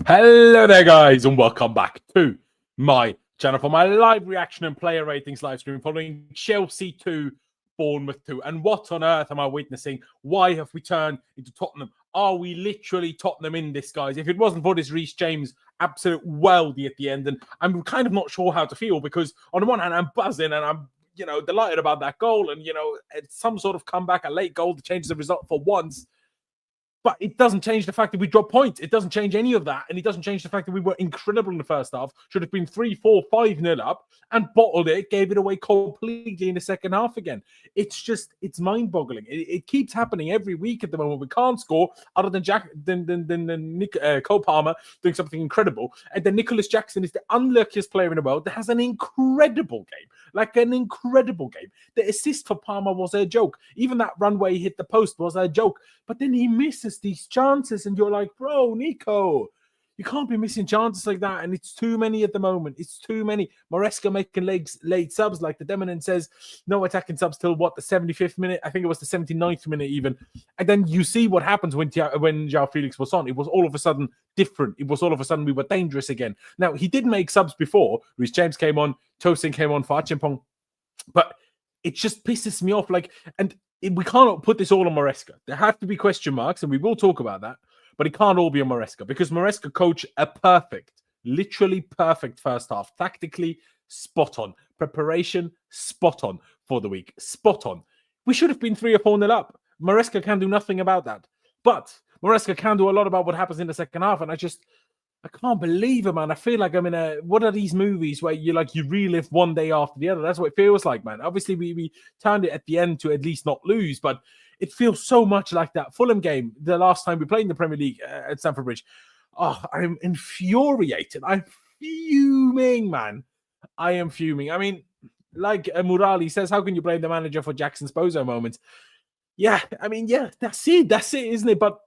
Hello there, guys, and welcome back to my channel for my live reaction and player ratings live stream following Chelsea 2, Bournemouth 2. And what on earth am I witnessing? Why have we turned into Tottenham? Are we literally Tottenham in this, guys? If it wasn't for this Reece James absolute weldy at the end, and I'm kind of not sure how to feel, because on the one hand, I'm buzzing and I'm delighted about that goal, and it's some sort of comeback, a late goal that changes the result for once. But it doesn't change the fact that we dropped points. It doesn't change any of that. And it doesn't change the fact that we were incredible in the first half. Should have been 3-4, 5-0 up and bottled it, gave it away completely in the second half again. It's mind-boggling. It keeps happening every week at the moment. We can't score other than Cole Palmer doing something incredible. And then Nicholas Jackson is the unluckiest player in the world that has an incredible game. Like an incredible game. The assist for Palmer was a joke. Even that run where he hit the post was a joke. But then he misses these chances, and you're like, bro, Nico, you can't be missing chances like that, and it's too many at the moment. It's too many. Maresca making late subs, like the Demonin says, no attacking subs till what, the 75th minute? I think it was the 79th minute even. And then you see what happens when João Felix was on. It was all of a sudden different. It was all of a sudden we were dangerous again. Now, he did make subs before. Reece James came on, Tosin came on for Achimpong, but it just pisses me off. We can't put this all on Maresca. There have to be question marks, and we will talk about that. But it can't all be on Maresca, because Maresca coached a literally perfect first half. Tactically, spot on. Preparation, spot on for the week. Spot on. We should have been 3 or 4-0 up. Maresca can do nothing about that. But Maresca can do a lot about what happens in the second half, and I can't believe it, man. I feel like I'm in what are these movies where you relive one day after the other? That's what it feels like, man. Obviously, we turned it at the end to at least not lose, but it feels so much like that Fulham game, the last time we played in the Premier League at Stamford Bridge. Oh, I'm infuriated. I'm fuming, man. I am fuming. I mean, like Murali says, how can you blame the manager for Jackson's bozo moments? Yeah, I mean, yeah, that's it, isn't it? But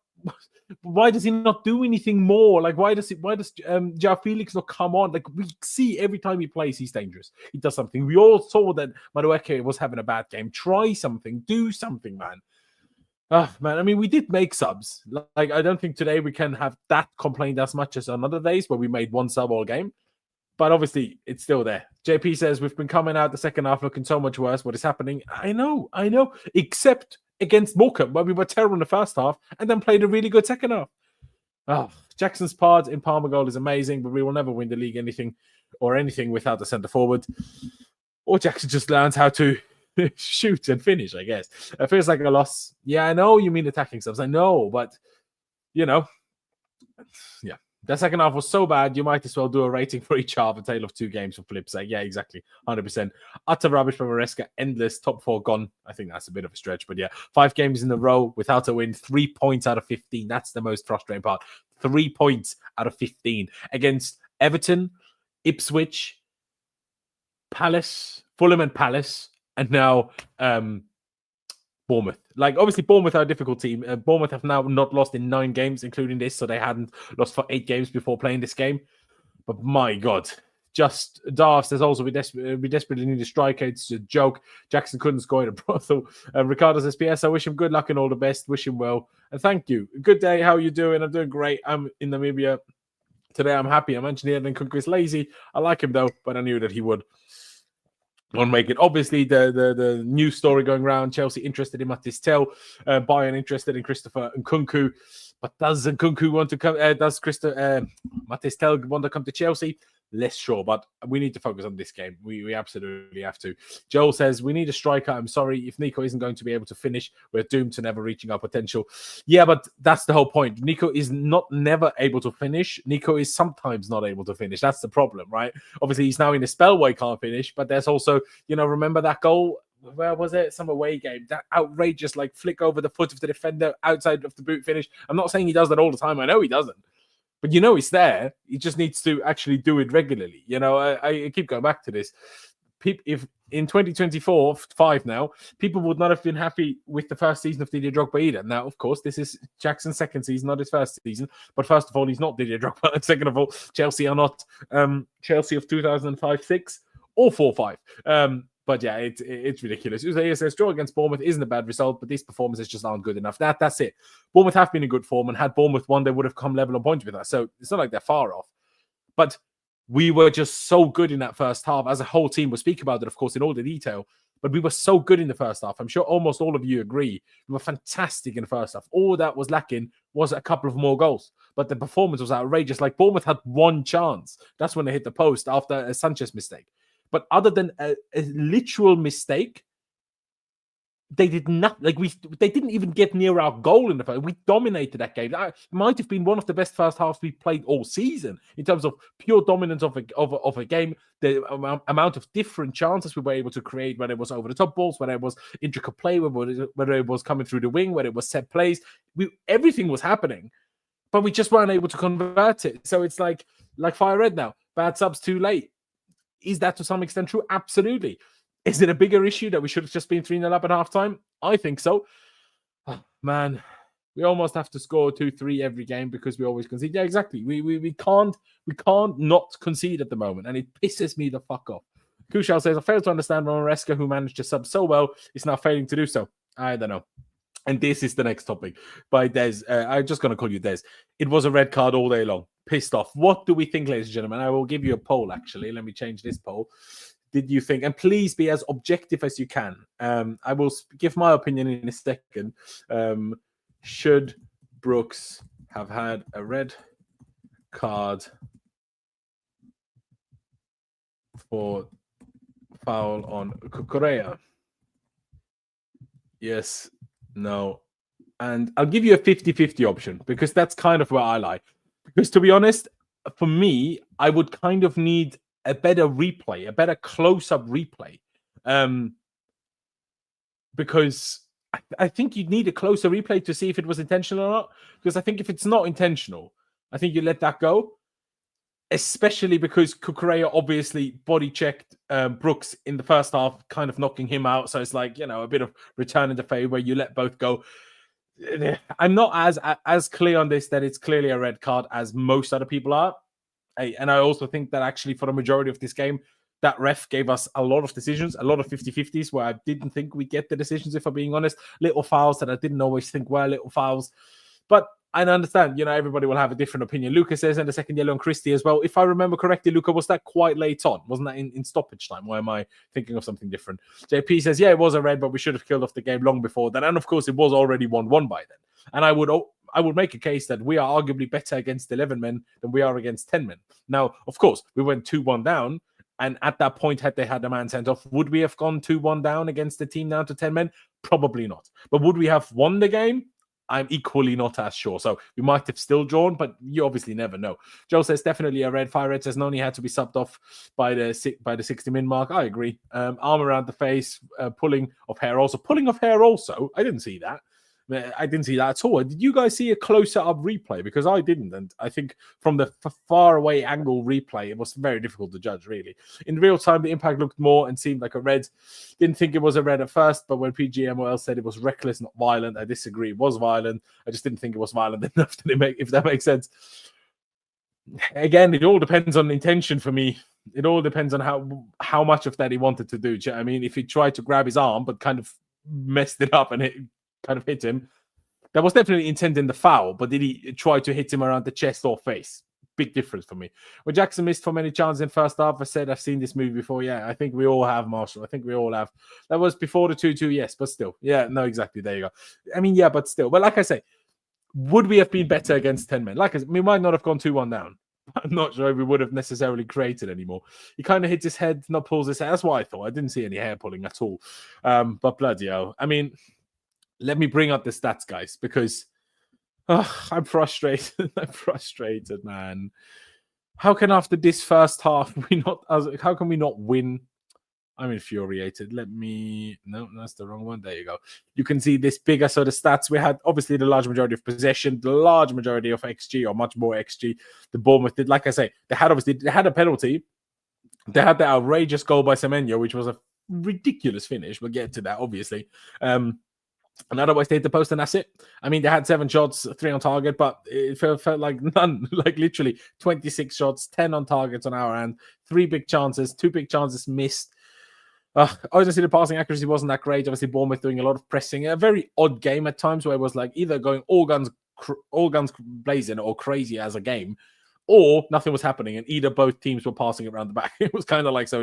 why does he not do anything more? Like, why does João Felix not come on? Like, we see every time he plays, he's dangerous. He does something. We all saw that Madueke was having a bad game. Try something. Do something, man. Oh, man, I mean, we did make subs. Like, I don't think today we can have that complaint as much as on other days where we made one sub all game. But obviously, it's still there. JP says, we've been coming out the second half looking so much worse. What is happening? I know. Except against Morecambe, where we were terrible in the first half and then played a really good second half. Oh, Jackson's part in Palmer goal is amazing, but we will never win the league anything without the centre forward. Or Jackson just learns how to shoot and finish, I guess. It feels like a loss. Yeah, I know you mean attacking subs. I know, but, yeah. The second half was so bad, you might as well do a rating for each half, a tale of 2 games for flip's sake. Yeah, exactly. 100%. Utter rubbish from Maresca. Endless. Top 4 gone. I think that's a bit of a stretch, but yeah. 5 games in a row without a win. 3 points out of 15. That's the most frustrating part. 3 points out of 15 against Everton, Ipswich, Palace, Fulham and Palace, and now Bournemouth. Like, obviously, Bournemouth are a difficult team. Bournemouth have now not lost in 9 games, including this, so they hadn't lost for 8 games before playing this game. But my God, just Darth says also we desperately need a striker. It's a joke. Jackson couldn't score in a brothel. Ricardo says, PS, I wish him good luck and all the best. Wish him well. And thank you. Good day. How are you doing? I'm doing great. I'm in Namibia today. I'm happy. I mentioned here that Nkunku is lazy. I like him, though, but I knew that he would. Won't make it. Obviously, the news story going around: Chelsea interested in Mathys Tel, Bayern interested in Christopher Nkunku. But does Nkunku want to come? Does Mathys Tel want to come to Chelsea? Less sure, but we need to focus on this game. We absolutely have to. Joel says, we need a striker. I'm sorry, if Nico isn't going to be able to finish, we're doomed to never reaching our potential. Yeah, but that's the whole point. Nico is not never able to finish. Nico is sometimes not able to finish. That's the problem, right? Obviously, he's now in a spell where he can't finish, but there's also, remember that goal? Where was it? Some away game. That outrageous, flick over the foot of the defender outside of the boot finish. I'm not saying he does that all the time. I know he doesn't. But it's there. He just needs to actually do it regularly. I keep going back to this. If in 2024-5 now, people would not have been happy with the first season of Didier Drogba either. Now, of course, this is Jackson's second season, not his first season. But first of all, he's not Didier Drogba. And second of all, Chelsea are not Chelsea of 2005-6 or 4-5. But yeah, it's ridiculous. Uzay says draw against Bournemouth isn't a bad result, but these performances just aren't good enough. That's it. Bournemouth have been in good form, and had Bournemouth won, they would have come level on points with us. So it's not like they're far off. But we were just so good in that first half. As a whole team, we'll speak about it, of course, in all the detail. But we were so good in the first half. I'm sure almost all of you agree. We were fantastic in the first half. All that was lacking was a couple of more goals. But the performance was outrageous. Like, Bournemouth had one chance. That's when they hit the post after a Sanchez mistake. But other than a literal mistake, they did not. Like, they didn't even get near our goal in the first. We dominated that game. It might have been one of the best first halves we played all season in terms of pure dominance of a game. The amount of different chances we were able to create, whether it was over the top balls, whether it was intricate play, whether it was coming through the wing, whether it was set plays. Everything was happening, but we just weren't able to convert it. So it's like Fire Red now. Bad subs too late. Is that to some extent true? Absolutely. Is it a bigger issue that we should have just been 3-0 up at halftime? I think so. Oh, man, we almost have to score 2-3 every game because we always concede. Yeah, exactly. We can't not concede at the moment, and it pisses me the fuck off. Kushal says, I fail to understand Maresca, who managed to sub so well, is now failing to do so. I don't know. And this is the next topic by Des. I'm just going to call you Des. It was a red card all day long. Pissed off. What do we think, ladies and gentlemen? I will give you a poll, actually. Let me change this poll. Did you think, and please be as objective as you can. I will give my opinion in a second. Should Brooks have had a red card for foul on Cucurella? Yes, no. And I'll give you a 50-50 option because that's kind of where I lie. Because to be honest, for me, I would kind of need a better replay, a better close-up replay. Because I think you'd need a closer replay to see if it was intentional or not. Because I think if it's not intentional, I think you let that go. Especially because Cucurella obviously body-checked Brooks in the first half, kind of knocking him out. So it's like, a bit of return in the favour where you let both go. I'm not as clear on this that it's clearly a red card as most other people are. And I also think that actually for the majority of this game, that ref gave us a lot of decisions, a lot of 50-50s where I didn't think we'd get the decisions, if I'm being honest. Little fouls that I didn't always think were little fouls. But I understand, everybody will have a different opinion. Lucas says, and the second yellow on Christie as well. If I remember correctly, Luca, was that quite late on? Wasn't that in stoppage time? Why am I thinking of something different? JP says, yeah, it was a red, but we should have killed off the game long before then. And of course, it was already 1-1 by then. And I would make a case that we are arguably better against 11 men than we are against 10 men. Now, of course, we went 2-1 down. And at that point, had they had a man sent off, would we have gone 2-1 down against the team down to 10 men? Probably not. But would we have won the game? I'm equally not as sure. So we might have still drawn, but you obviously never know. Joe says definitely a red. Fire Red says Noni had to be subbed off by the 60-min mark. I agree. Arm around the face, pulling of hair also. Pulling of hair also. I didn't see that. I didn't see that at all. Did you guys see a closer up replay? Because I didn't. And I think from the far away angle replay, it was very difficult to judge, really. In real time, the impact looked more and seemed like a red. Didn't think it was a red at first, but when PGMOL said it was reckless, not violent, I disagree. It was violent. I just didn't think it was violent enough if that makes sense. Again, it all depends on intention for me. It all depends on how much of that he wanted to do. I mean, if he tried to grab his arm, but kind of messed it up and hit him, that was definitely intent in the foul, but did he try to hit him around the chest or face? Big difference for me. When Jackson missed for many chances in first half, I said I've seen this movie before. Yeah, I think we all have, Marshall. I think we all have. That was before the 2-2, yes, but still. Yeah, no, exactly. There you go. I mean, yeah, but still. But like I say, would we have been better against 10 men? Like I said, we might not have gone 2-1 down. I'm not sure if we would have necessarily created anymore. He kind of hits his head, not pulls his hair. That's what I thought. I didn't see any hair pulling at all. But bloody hell. I mean, let me bring up the stats, guys, because I'm frustrated. I'm frustrated, man. How can after this first half how can we not win? I'm infuriated. No, that's the wrong one. There you go. You can see this bigger sort of stats. We had obviously the large majority of possession, the large majority of XG, or much more XG. The Bournemouth did, like I say, they had a penalty. They had the outrageous goal by Semenyo, which was a ridiculous finish. We'll get to that, obviously. And otherwise, they hit the post and that's it. I mean, they had 7 shots, 3 on target, but it felt like none. Like literally 26 shots, 10 on targets on our end, 3 big chances, 2 big chances missed. Obviously, the passing accuracy wasn't that great. Obviously, Bournemouth doing a lot of pressing. A very odd game at times where it was like either going all guns blazing or crazy as a game, or nothing was happening, and either both teams were passing it around the back. It was kind of like so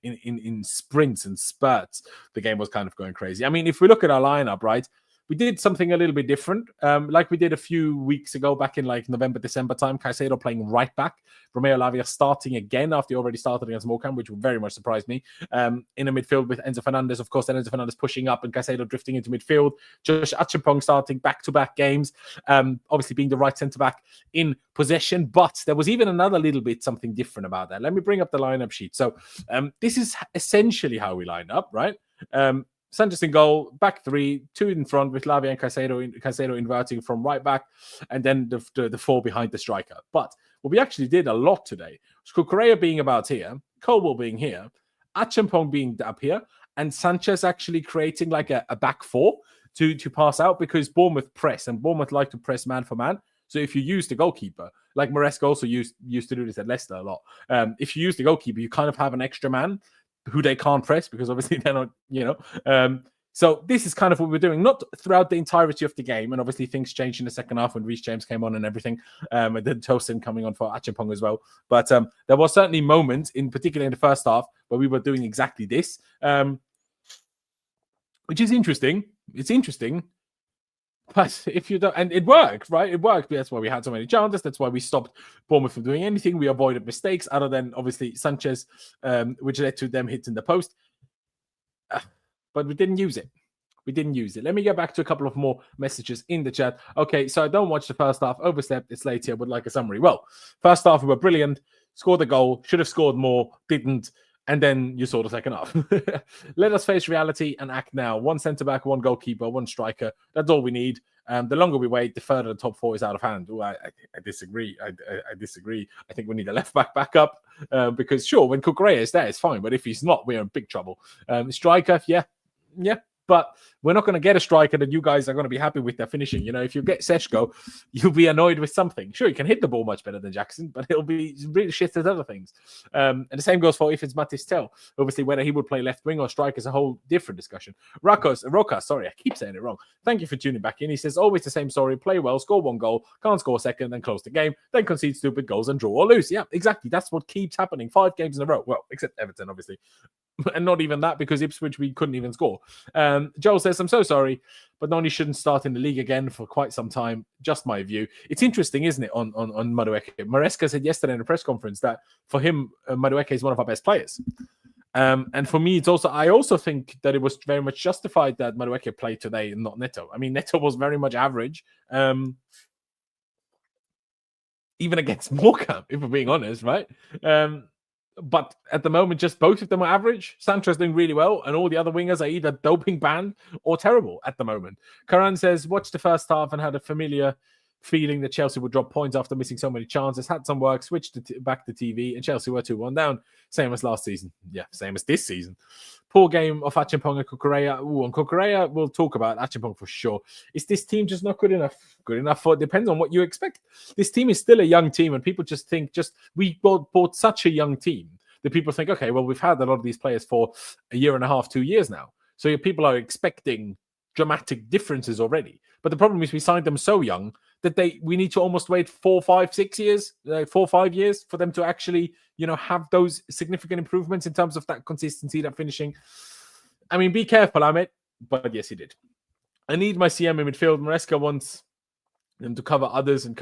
in sprints and spurts, the game was kind of going crazy. I mean, if we look at our lineup, right, we did something a little bit different, like we did a few weeks ago, back in like November, December time. Caicedo playing right back, Romeo Lavia starting again after he already started against Morecambe, which very much surprised me. In a midfield with Enzo Fernandez, of course, then Enzo Fernandez pushing up and Caicedo drifting into midfield. Josh Acheampong starting back-to-back games, obviously being the right centre-back in possession. But there was even another little bit something different about that. Let me bring up the lineup sheet. So this is essentially how we lined up, right? Sanchez in goal, back three, two in front with Lavia and Caicedo inverting from right back, and then the four behind the striker. But what we actually did a lot today was Cucurella being about here, Colwell being here, Acheampong being up here, and Sanchez actually creating like a back four to pass out, because Bournemouth press, and Bournemouth like to press man for man. So if you use the goalkeeper, like Maresca also used to do this at Leicester a lot, if you use the goalkeeper, you kind of have an extra man who they can't press, because obviously they're not, so this is kind of what we're doing, not throughout the entirety of the game. And obviously things changed in the second half when Reece James came on and everything, and then Tosin coming on for Acheampong as well. But there was certainly moments, in particular in the first half, where we were doing exactly this, which is interesting. It's interesting. But if you don't, and it worked, right? It worked. That's why we had so many chances. That's why we stopped Bournemouth from doing anything. We avoided mistakes, other than obviously Sanchez, which led to them hitting the post. But we didn't use it. We didn't use it. Let me get back to a couple of more messages in the chat. Okay, so I don't watch the first half. Overstepped. It's late here. Would like a summary. Well, first half we were brilliant. Scored a goal. Should have scored more. Didn't. And then you saw the second half. Let us face reality and act now. One centre-back, one goalkeeper, one striker. That's all we need. The longer we wait, the further the top four is out of hand. Ooh, I disagree. I disagree. I think we need a left-back backup, because, sure, when Cucurella is there, it's fine. But if he's not, we're in big trouble. Striker, yeah. But we're not going to get a striker that you guys are going to be happy with their finishing. You know, if you get Seshko, you'll be annoyed with something. Sure, you can hit the ball much better than Jackson, but he'll be really shit at other things. And the same goes for if it's Mathys Tel. Obviously, whether he would play left wing or strike is a whole different discussion. Roca, sorry, I keep saying it wrong. Thank you for tuning back in. He says, always the same story. Play well, score one goal, can't score a second, then close the game, then concede stupid goals and draw or lose. Yeah, exactly. That's what keeps happening. 5 games in a row. Well, except Everton, obviously. And not even that, because Ipswich, we couldn't even score. Joel says, I'm so sorry, but Noni shouldn't start in the league again for quite some time. Just my view. It's interesting, isn't it, on Madueke? Maresca said yesterday in a press conference that for him, Madueke is one of our best players. And for me, I also think that it was very much justified that Madueke played today and not Neto. I mean, Neto was very much average. Even against Morecambe, if we're being honest, right? But at the moment, just both of them are average. Sancho's doing really well, and all the other wingers are either doping banned or terrible at the moment. Karan says, watch the first half and had a familiar feeling that Chelsea would drop points after missing so many chances. Had some work, switched back to TV, and Chelsea were 2-1 down. Same as last season. Yeah, same as this season. Poor game of Acheampong and Cucurella. On Cucurella, we'll talk about Acheampong for sure. Is this team just not good enough? Good enough for, depends on what you expect. This team is still a young team, and people just think, we bought such a young team that people think, okay, well, we've had a lot of these players for a year and a half, 2 years now. So people are expecting dramatic differences already. But the problem is we signed them so young that we need to almost wait 4, 5, 6 years, 4, 5 years for them to actually, have those significant improvements in terms of that consistency, that finishing. I mean, be careful, Ahmed. But yes, he did. I need my CM in midfield. Maresca wants them to cover others and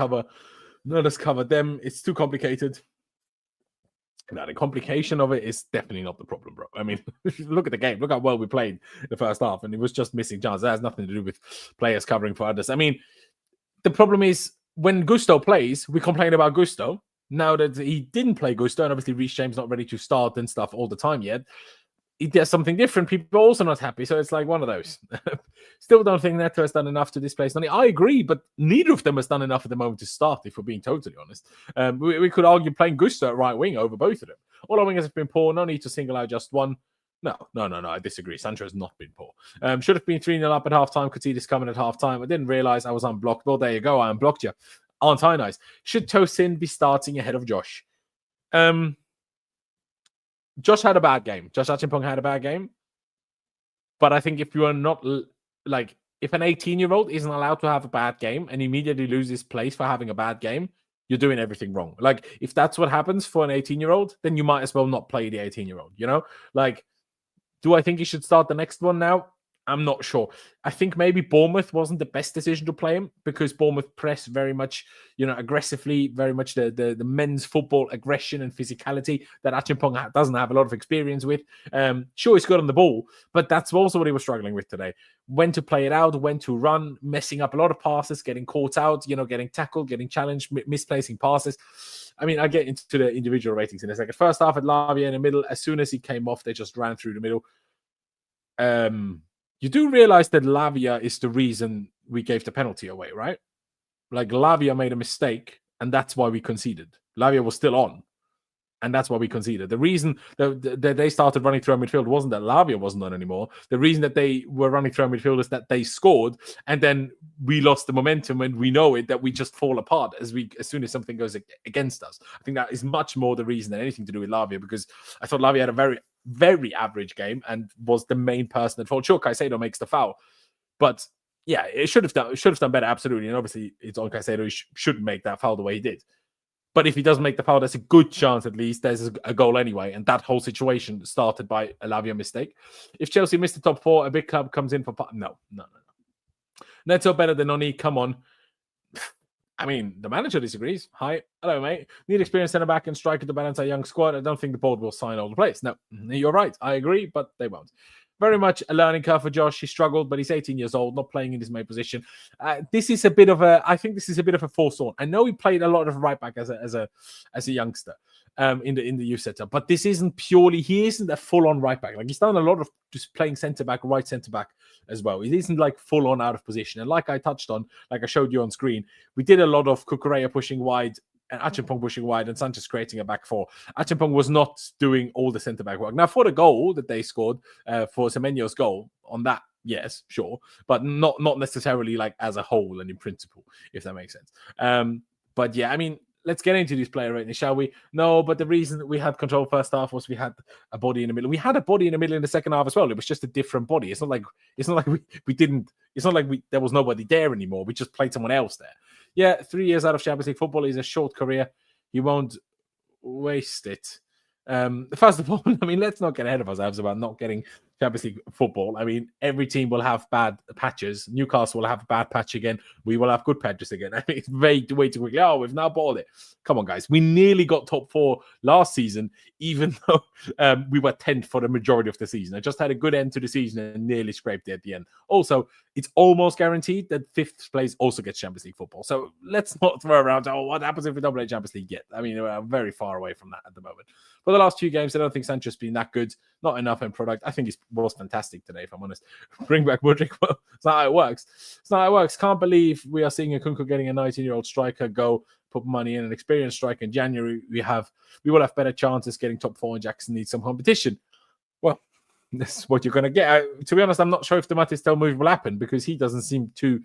not us cover them. It's too complicated. Now, the complication of it is definitely not the problem, bro. I mean, look at the game. Look how well we played the first half, and it was just missing chances. That has nothing to do with players covering for others. I mean, the problem is when Gusto plays, we complain about Gusto. Now that he didn't play Gusto, and obviously Reece James not ready to start and stuff all the time yet, he does something different. People are also not happy, so it's like one of those. Still don't think Neto has done enough to displace Noni. I agree, but neither of them has done enough at the moment to start, if we're being totally honest. We could argue playing Gusto at right wing over both of them. All our wingers have been poor. No need to single out just one. No, I disagree. Sancho has not been poor. Should have been 3-0 up at halftime. Could see this coming at halftime. I didn't realize I was unblocked. Well, there you go. I unblocked you. Aren't I nice? Should Tosin be starting ahead of Josh? Josh had a bad game. Josh Achimpong had a bad game. But I think if you are not like, if an 18-year-old isn't allowed to have a bad game and immediately loses place for having a bad game, you're doing everything wrong. Like, if that's what happens for an 18-year-old, then you might as well not play the 18-year-old, you know? Like, do I think he should start the next one now? I'm not sure. I think maybe Bournemouth wasn't the best decision to play him because Bournemouth press very much, aggressively, very much the men's football aggression and physicality that Achimpong doesn't have a lot of experience with. Sure, he's good on the ball, but that's also what he was struggling with today. When to play it out, when to run, messing up a lot of passes, getting caught out, getting tackled, getting challenged, misplacing passes. I mean, I get into the individual ratings in a second. First half at Lavia in the middle, as soon as he came off, they just ran through the middle. You do realize that Lavia is the reason we gave the penalty away, right? Like, Lavia made a mistake, and that's why we conceded. Lavia was still on, and that's why we conceded. The reason that they started running through our midfield wasn't that Lavia wasn't on anymore. The reason that they were running through our midfield is that they scored, and then we lost the momentum, and we know it, that we just fall apart as soon as something goes against us. I think that is much more the reason than anything to do with Lavia, because I thought Lavia had a very, very average game and was the main person at fault. Sure, Caicedo makes the foul, but yeah, it should have done better, absolutely. And obviously, it's on Caicedo. He shouldn't make that foul the way he did. But if he doesn't make the foul, there's a good chance at least there's a goal anyway. And that whole situation started by a Lavia mistake. If Chelsea missed the top four, a big club comes in for... No. Neto better than Oni. Come on. I mean, the manager disagrees. Hi. Hello, mate. Need experienced centre-back and striker to balance our young squad. I don't think the board will sign all the players. No, you're right. I agree, but they won't. Very much a learning curve for Josh. He struggled, but he's 18 years old, not playing in his main position. This is a bit of a forced on. I know he played a lot of right back as a youngster in the youth setup, but this isn't purely. He isn't a full on right back. Like, he's done a lot of just playing centre back, right centre back as well. It isn't like full on out of position. And like I touched on, like I showed you on screen, we did a lot of Cucurella pushing wide, and Achimpong pushing wide, and Sanchez creating a back four. Achimpong was not doing all the centre-back work. Now, for the goal that they scored, for Semenyo's goal, on that, yes, sure, but not necessarily like as a whole and in principle, if that makes sense. But yeah, I mean, let's get into these player ratings, shall we? No, but the reason that we had control first half was we had a body in the middle. We had a body in the middle in the second half as well. It was just a different body. It's not like there was nobody there anymore. We just played someone else there. Yeah, 3 years out of Champions League football is a short career. He won't waste it. First of all, I mean, let's not get ahead of ourselves about not getting Champions League football. I mean, every team will have bad patches. Newcastle will have a bad patch again. We will have good patches again. I mean, it's way too quickly. Oh, we've now bought it. Come on, guys. We nearly got top four last season, even though we were 10th for the majority of the season. I just had a good end to the season and nearly scraped it at the end. Also, it's almost guaranteed that fifth place also gets Champions League football. So let's not throw around, what happens if we don't play Champions League yet? I mean, we're very far away from that at the moment. For the last 2 games, I don't think Sancho's been that good. Not enough in product. I think he was fantastic today, if I'm honest. Bring back Mudryk. Well, it's not how it works. Can't believe we are seeing Nkunku getting a 19-year-old striker go, put money in an experienced striker in January. We will have better chances getting top 4, and Jackson needs some competition. Well, this is what you're going to get. To be honest, I'm not sure if the Mathys Tel move will happen because he doesn't seem too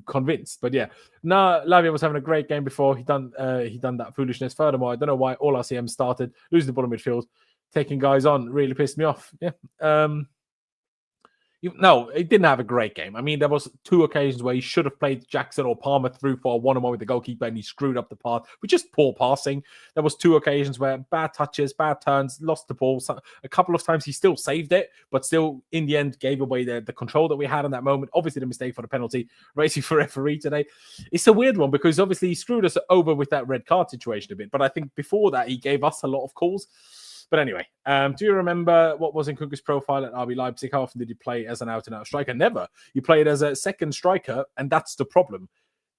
convinced. But yeah, no, Lavia was having a great game before he done that foolishness. Furthermore, I don't know why all our CMs started losing the ball in midfield, taking guys on really pissed me off. Yeah. No, he didn't have a great game. I mean, there was 2 occasions where he should have played Jackson or Palmer through for a 1-on-1 with the goalkeeper, and he screwed up the pass with just poor passing. There was 2 occasions where bad touches, bad turns, lost the ball. So a couple of times he still saved it, but still in the end gave away the control that we had in that moment. Obviously, the mistake for the penalty, racing for referee today. It's a weird one because obviously he screwed us over with that red card situation a bit, but I think before that he gave us a lot of calls. But anyway, do you remember what was Nkunku's profile at RB Leipzig? How often did he play as an out-and-out striker? Never. You played as a second striker, and that's the problem.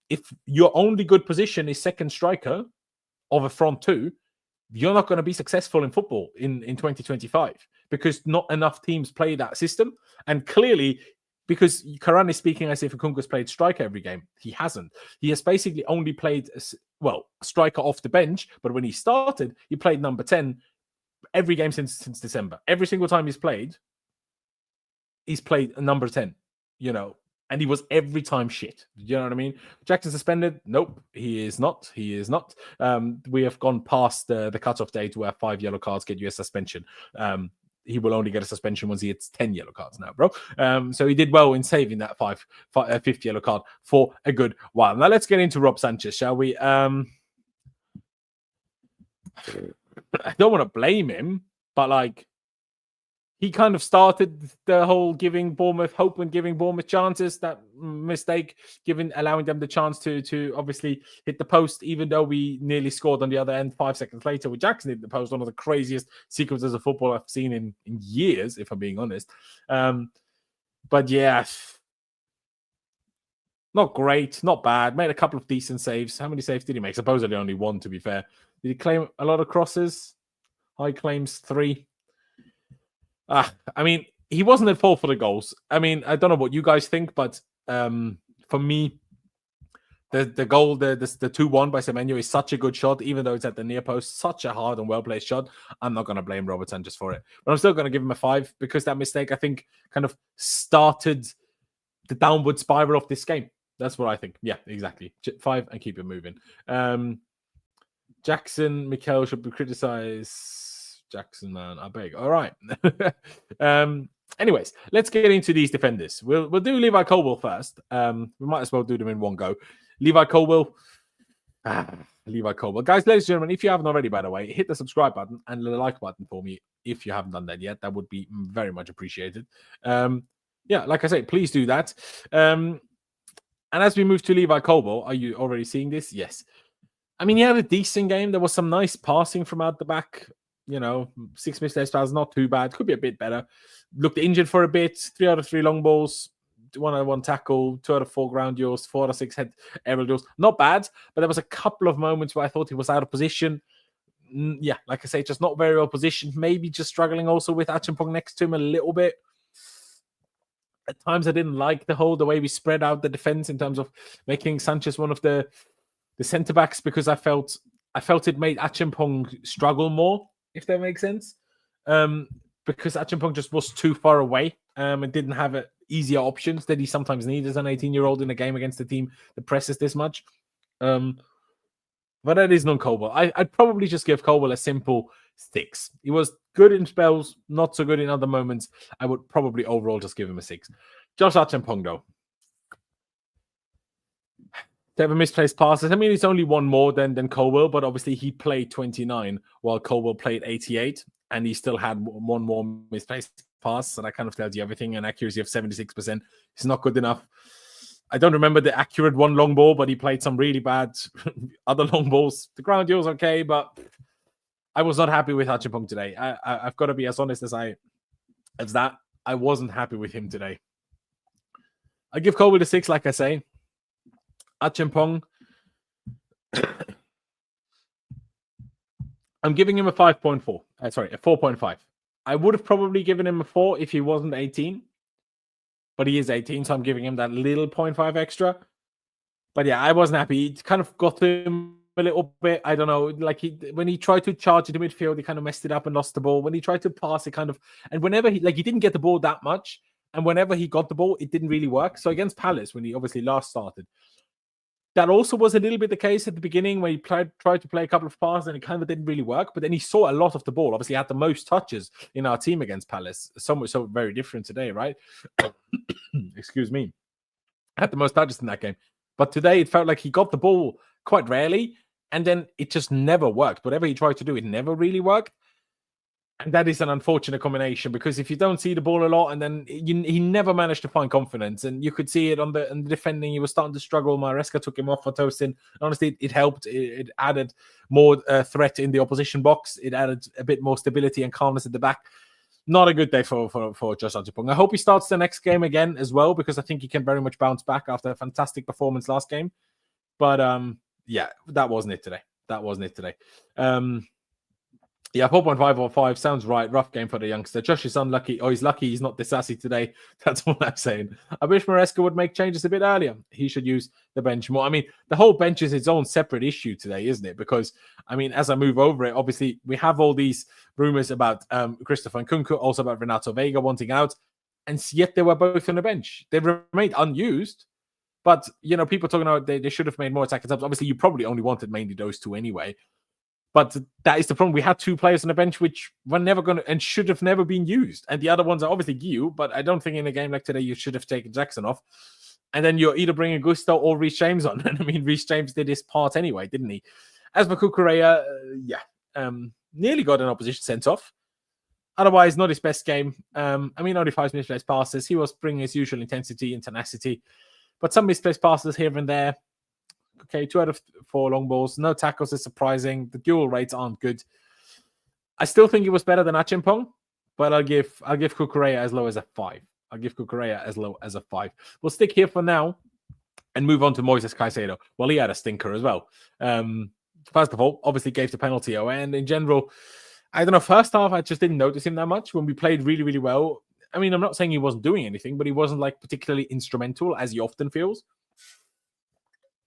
If your only good position is second striker of a front 2, you're not going to be successful in football in 2025 because not enough teams play that system. And clearly, because Karan is speaking as if Nkunku's played striker every game. He hasn't. He has basically only played, striker off the bench, but when he started, he played number 10 every game since December. Every single time he's played number 10, And he was every time shit. You know what I mean? Jackson suspended? Nope, he is not. He is not. We have gone past the cutoff date where 5 yellow cards get you a suspension. He will only get a suspension once he hits 10 yellow cards now, bro. So he did well in saving that fifth yellow card for a good while. Now let's get into Rob Sanchez, shall we? I don't want to blame him, but like, he kind of started the whole giving Bournemouth hope and giving Bournemouth chances. That mistake, allowing them the chance to obviously hit the post, even though we nearly scored on the other end 5 seconds later with Jackson hitting the post. One of the craziest sequences of football I've seen in years, if I'm being honest. But yeah, not great, not bad. Made a couple of decent saves. How many saves did he make? Supposedly only 1, to be fair. Did he claim a lot of crosses? High claims 3. I mean, he wasn't at fault for the goals. I mean, I don't know what you guys think, but for me, the goal, the 2-1 by Semenyo is such a good shot, even though it's at the near post. Such a hard and well-placed shot. I'm not going to blame Robert Sanchez for it. But I'm still going to give him a 5 because that mistake, I think, kind of started the downward spiral of this game. That's what I think. Yeah, exactly. 5 and keep it moving. Jackson, Mikel should be criticized. Jackson, man, I beg. All right. Anyways, let's get into these defenders. We'll do Levi Colwill first. We might as well do them in one go. Levi Colwill. Levi Colwill. Guys, ladies and gentlemen, if you haven't already, by the way, hit the subscribe button and the like button for me if you haven't done that yet. That would be very much appreciated. Yeah, like I say, please do that. And as we move to Levi Colwill, are you already seeing this? Yes. I mean, he had a decent game. There was some nice passing from out the back. 6 missed passes, not too bad. Could be a bit better. Looked injured for a bit. 3 out of 3 long balls. 1 out of 1 tackle. 2 out of 4 ground duels. 4 out of 6 head aerial duels. Not bad, but there was a couple of moments where I thought he was out of position. Yeah, like I say, just not very well positioned. Maybe just struggling also with Achimpong next to him a little bit. At times, I didn't like the way we spread out the defense in terms of making Sanchez one of the centre backs because I felt it made Achimpong struggle more, if that makes sense. Because Achimpong just was too far away and didn't have easier options that he sometimes needs as an 18-year-old in a game against a team that presses this much. But that is non-Colwill. I'd probably just give Colwill a simple 6. He was good in spells, not so good in other moments. I would probably overall just give him a 6. Josh Achimpong, though. 7 misplaced passes. I mean, it's only 1 more than Colwill, but obviously he played 29 while Colwill played 88, and he still had 1 more misplaced pass. So that kind of tells you everything. An accuracy of 76% is not good enough. I don't remember the accurate 1 long ball, but he played some really bad other long balls. The ground deal was okay, but I was not happy with Achimpong today. I've got to be as honest as that. I wasn't happy with him today. I give Colwill a 6, like I say. Achimpong, I'm giving him a 5.4. A 4.5. I would have probably given him a 4 if he wasn't 18. But he is 18, so I'm giving him that little 0.5 extra. But yeah, I wasn't happy. It kind of got him a little bit. I don't know. Like when he tried to charge into midfield, he kind of messed it up and lost the ball. When he tried to pass, it kind of... And whenever he didn't get the ball that much. And whenever he got the ball, it didn't really work. So against Palace, when he obviously last started, that also was a little bit the case at the beginning when he tried to play a couple of passes and it kind of didn't really work. But then he saw a lot of the ball. Obviously, had the most touches in our team against Palace. So very different today, right? Excuse me. Had the most touches in that game. But today, it felt like he got the ball quite rarely. And then it just never worked. Whatever he tried to do, it never really worked. And that is an unfortunate combination because if you don't see the ball a lot and then he never managed to find confidence and you could see it on the defending, he was starting to struggle. Maresca took him off for Tosin. Honestly, it helped. It added more threat in the opposition box. It added a bit more stability and calmness at the back. Not a good day for Josh Achimpong. I hope he starts the next game again as well because I think he can very much bounce back after a fantastic performance last game. But yeah, that wasn't it today. Yeah, 4.5 or 5 sounds right. Rough game for the youngster. Josh is unlucky. Oh, he's lucky he's not this sassy today. That's what I'm saying. I wish Maresca would make changes a bit earlier. He should use the bench more. I mean, the whole bench is its own separate issue today, isn't it? Because, I mean, as I move over it, obviously, we have all these rumors about Christopher Nkunku, also about Renato Veiga wanting out. and yet they were both on the bench. They remained unused, but people talking about they should have made more attacking subs. Obviously, you probably only wanted mainly those two anyway. But that is the problem. We had two players on the bench which were never going to and should have never been used. And the other ones are obviously Guiu, but I don't think in a game like today you should have taken Jackson off. And then you're either bringing Gusto or Reece James on. And I mean, Reece James did his part anyway, didn't he? As for Cucurella, nearly got an opposition sent off. Otherwise, not his best game. Only 5 misplaced passes. He was bringing his usual intensity and tenacity. But some misplaced passes here and there. Okay, 2 out of 4 long balls. No tackles is surprising. The duel rates aren't good. I still think he was better than Achimpong, but I'll give Cucurella as low as a 5. I'll give Cucurella as low as a 5. We'll stick here for now and move on to Moises Caicedo. Well, he had a stinker as well. First of all, obviously gave the penalty away. And in general, I don't know, first half, I just didn't notice him that much. When we played really, really well, I mean, I'm not saying he wasn't doing anything, but he wasn't like particularly instrumental, as he often feels.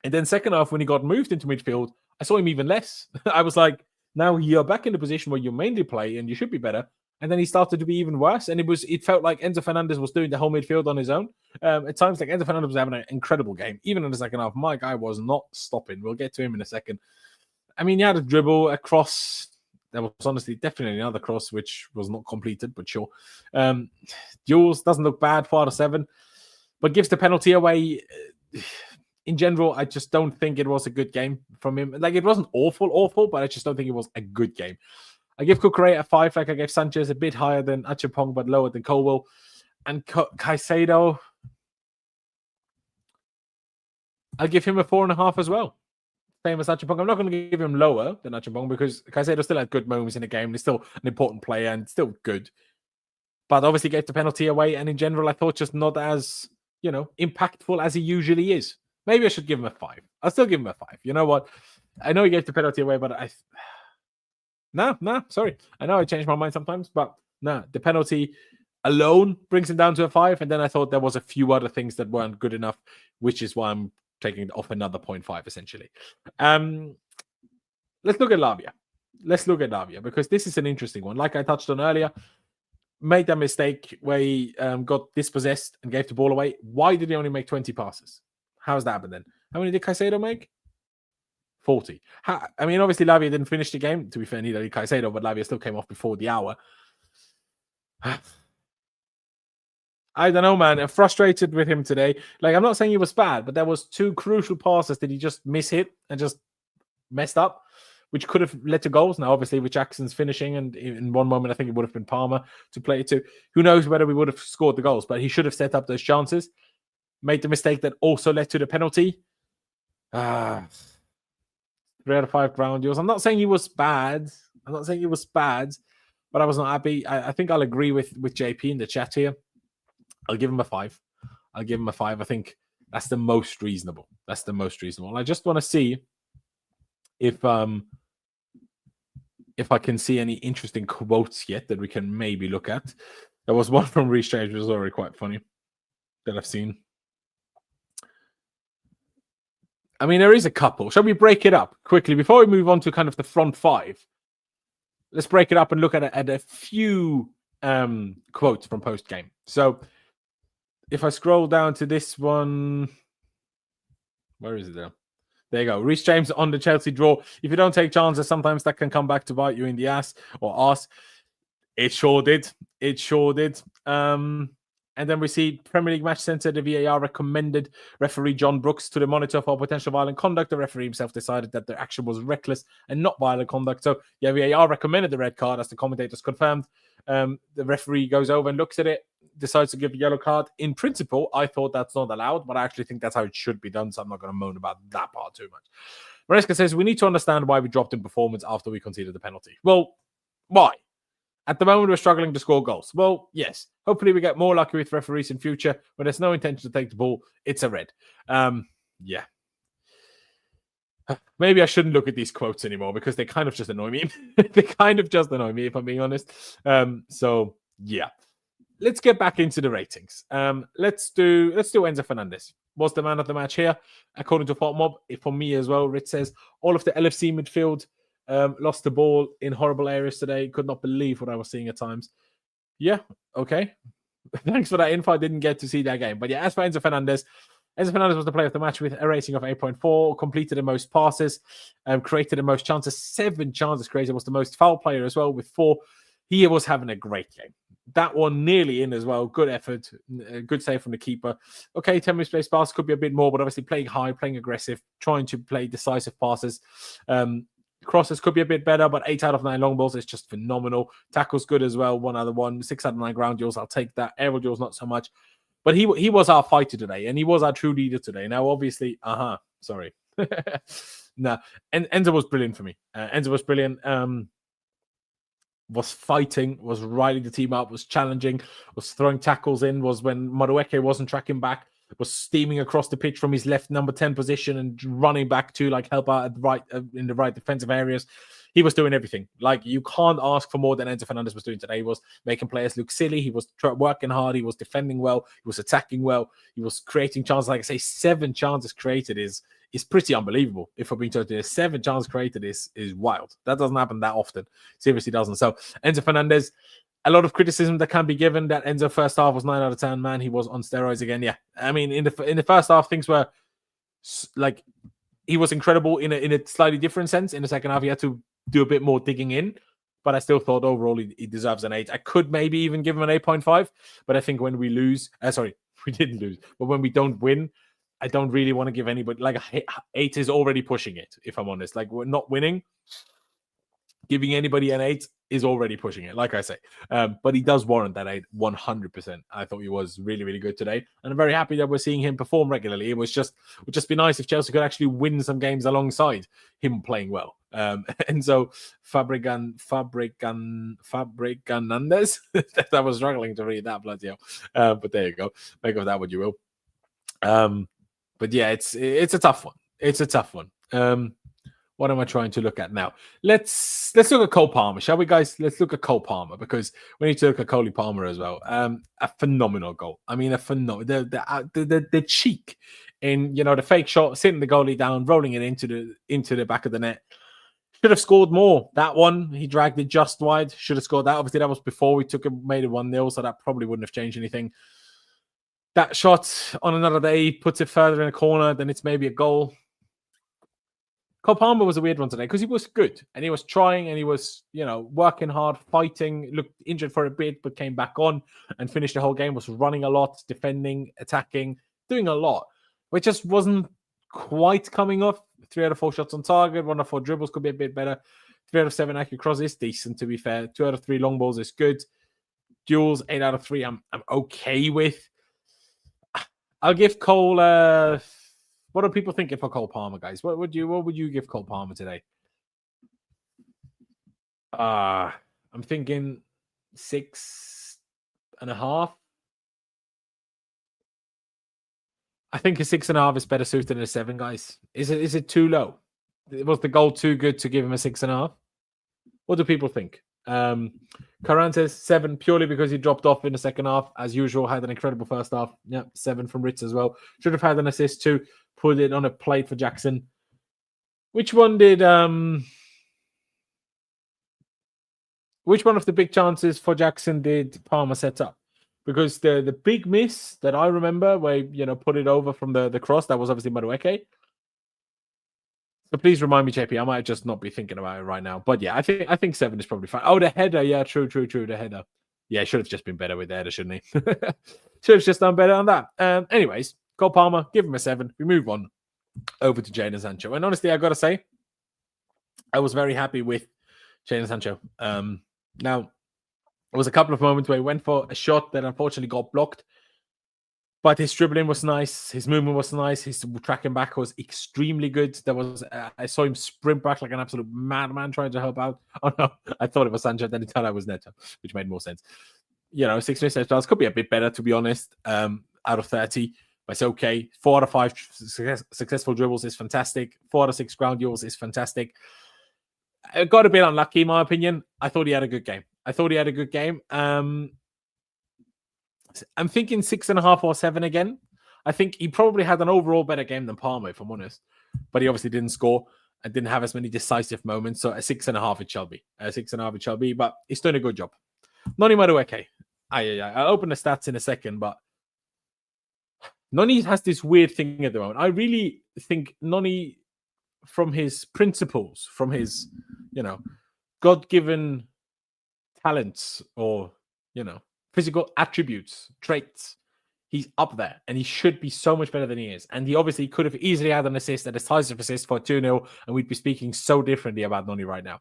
And then second half, when he got moved into midfield, I saw him even less. I was like, now you're back in the position where you mainly play and you should be better. And then he started to be even worse. And it felt like Enzo Fernandez was doing the whole midfield on his own. At times, like Enzo Fernandez was having an incredible game. Even in the second half, my guy was not stopping. We'll get to him in a second. I mean, he had a dribble, a cross. There was honestly definitely another cross, which was not completed, but sure. Duels doesn't look bad, 4 out of 7. But gives the penalty away. In general, I just don't think it was a good game from him. Like, it wasn't awful, but I just don't think it was a good game. I give Cucurella a 5, like I gave Sanchez, a bit higher than Achimpong, but lower than Colwell. And Caicedo, I'll give him a 4.5 as well. Same as Achimpong. I'm not going to give him lower than Achimpong because Caicedo still had good moments in the game. He's still an important player and still good. But obviously gave the penalty away. And in general, I thought just not as, impactful as he usually is. Maybe I should give him a 5. I'll still give him a 5. You know what? I know he gave the penalty away, but sorry. I know I change my mind sometimes, but the penalty alone brings him down to a 5. And then I thought there was a few other things that weren't good enough, which is why I'm taking it off another 0.5, essentially. Let's look at Lavia. Because this is an interesting one. Like I touched on earlier, made that mistake where he got dispossessed and gave the ball away. Why did he only make 20 passes? How's that happen then? How many did Caicedo make? 40. Obviously, Lavia didn't finish the game. To be fair, neither did Caicedo, but Lavia still came off before the hour. I don't know, man. I'm frustrated with him today. Like, I'm not saying he was bad, but there was 2 crucial passes that he just mishit and just messed up, which could have led to goals. Now, obviously, with Jackson's finishing, and in one moment, I think it would have been Palmer to play it to. Who knows whether we would have scored the goals, but he should have set up those chances. Made the mistake that also led to the penalty. 3 out of 5 ground duels. I'm not saying he was bad. but I was not happy. I think I'll agree with JP in the chat here. I'll give him a 5. I think that's the most reasonable. I just want to see if I can see any interesting quotes yet that we can maybe look at. There was one from Reece James, which was already quite funny that I've seen. I mean, there is a couple. Shall we break it up quickly before we move on to kind of the front 5? Let's break it up and look at a few quotes from post-game. So if I scroll down to this one, where is it there? There you go. Reece James on the Chelsea draw. If you don't take chances, sometimes that can come back to bite you in the ass or arse. It sure did. And then we see Premier League Match Centre, the VAR recommended referee John Brooks to the monitor for potential violent conduct. The referee himself decided that the action was reckless and not violent conduct. So, yeah, VAR recommended the red card, as the commentators confirmed. The referee goes over and looks at it, decides to give a yellow card. In principle, I thought that's not allowed, but I actually think that's how it should be done, so I'm not going to moan about that part too much. Maresca says, we need to understand why we dropped in performance after we conceded the penalty. Well, why? At the moment, we're struggling to score goals. Well, yes. Hopefully, we get more lucky with referees in future. When there's no intention to take the ball, it's a red. Yeah. Maybe I shouldn't look at these quotes anymore because they kind of just annoy me. If I'm being honest. So, yeah. Let's get back into the ratings. Let's do Enzo Fernandez. Was the man of the match here, according to FotMob. For me as well, Rich says, all of the LFC midfield lost the ball in horrible areas today. Could not believe what I was seeing at times. Yeah, okay. Thanks for that info. I didn't get to see that game. But yeah, as for Enzo Fernandez was the player of the match with a rating of 8.4, completed the most passes, created the most chances, 7 chances created, was the most foul player as well with 4. He was having a great game. That one nearly in as well. Good effort, good save from the keeper. Okay, 10 misplaced passes could be a bit more, but obviously playing high, playing aggressive, trying to play decisive passes. Crosses could be a bit better, but 8 out of 9 long balls is just phenomenal. Tackles good as well. 1 out of 1. 6 out of 9 ground duels. I'll take that. Aerial duels, not so much. But he was our fighter today, and he was our true leader today. Now, obviously, sorry. No, and Enzo was brilliant for me. Enzo was brilliant. Was fighting, was riding the team up, was challenging, was throwing tackles in, was when Madueke wasn't tracking back, was steaming across the pitch from his left number 10 position and running back to like help out at the right in the right defensive areas. He was doing everything. Like, you can't ask for more than Enzo Fernandez was doing today. He was making players look silly. He was working hard. He was defending well. He was attacking well. He was creating chances. Like I say, 7 chances created is pretty unbelievable. If we're being totally 7 chances created is wild. That doesn't happen that often. Seriously doesn't. So Enzo Fernandez, a lot of criticism that can be given that Enzo first half was 9 out of 10. Man, he was on steroids again. Yeah, I mean, in the first half, things were like, he was incredible in a slightly different sense. In the second half, he had to do a bit more digging in, but I still thought overall he deserves an 8. I could maybe even give him an 8.5, but I think when we lose, we didn't lose, but when we don't win, I don't really want to give anybody, like, 8 is already pushing it, if I'm honest. Like, we're not winning. Giving anybody an 8 is already pushing it, like I say. But he does warrant that 8 100%. I thought he was really, really good today. And I'm very happy that we're seeing him perform regularly. It would just be nice if Chelsea could actually win some games alongside him playing well. And so Fabreganandez, I was struggling to read that, bloody hell. But there you go. Make of that what you will. But yeah, it's a tough one. It's a tough one. What am I trying to look at now? Let's look at Cole Palmer, shall we, guys? Let's look at Cole Palmer, because we need to look at Cole Palmer as well. A phenomenal goal. I mean, a phenomenal. The cheek in, the fake shot, sitting the goalie down, rolling it into the back of the net. Should have scored more. That one, he dragged it just wide. Should have scored that. Obviously, that was before we made it 1-0, so that probably wouldn't have changed anything. That shot on another day puts it further in a corner, then it's maybe a goal. Cole Palmer was a weird one today because he was good and he was trying and he was, working hard, fighting, looked injured for a bit, but came back on and finished the whole game, was running a lot, defending, attacking, doing a lot, which just wasn't quite coming off. 3 out of 4 shots on target, 1 out of 4 dribbles could be a bit better. 3 out of 7 accurate cross is decent, to be fair. 2 out of 3 long balls is good. Duels, 8 out of 3, I'm okay with. I'll give Cole... what are people thinking for Cole Palmer, guys? What would you give Cole Palmer today? I'm thinking 6.5. I think a 6.5 is better suited than a 7, guys. Is it too low? Was the goal too good to give him a 6.5? What do people think? Karan says 7 purely because he dropped off in the second half. As usual, had an incredible first half. Yep, 7 from Ritz as well. Should have had an assist too. Put it on a plate for Jackson. Which one of the big chances for Jackson did Palmer set up? Because the big miss that I remember, where put it over from the cross, that was obviously Madueke. So please remind me, JP. I might just not be thinking about it right now. But yeah, I think 7 is probably fine. Oh, the header. Yeah, true. The header. Yeah, should have just been better with the header, shouldn't he? Should have just done better on that. Anyways, Cole Palmer, give him a 7. We move on over to Jadon Sancho. And honestly, I got to say, I was very happy with Jadon Sancho. Now, there was a couple of moments where he went for a shot that unfortunately got blocked. But his dribbling was nice. His movement was nice. His tracking back was extremely good. I saw him sprint back like an absolute madman trying to help out. Oh, no. I thought it was Sancho. Then it turned out it was Neto, which made more sense. 6 missed stars could be a bit better, to be honest, out of 30. But it's okay. 4 out of 5 successful dribbles is fantastic. 4 out of 6 ground duels is fantastic. I got a bit unlucky, in my opinion. I thought he had a good game. I'm thinking 6.5 or 7 again. I think he probably had an overall better game than Palmer, if I'm honest. But he obviously didn't score and didn't have as many decisive moments. So a 6.5 it shall be. But he's doing a good job. Noni Madueke. I'll open the stats in a second, but Noni has this weird thing at the moment. I really think Noni, from his principles, from his, God-given talents or, physical attributes, traits, he's up there and he should be so much better than he is. And he obviously could have easily had an assist, a decisive assist for 2-0, and we'd be speaking so differently about Noni right now.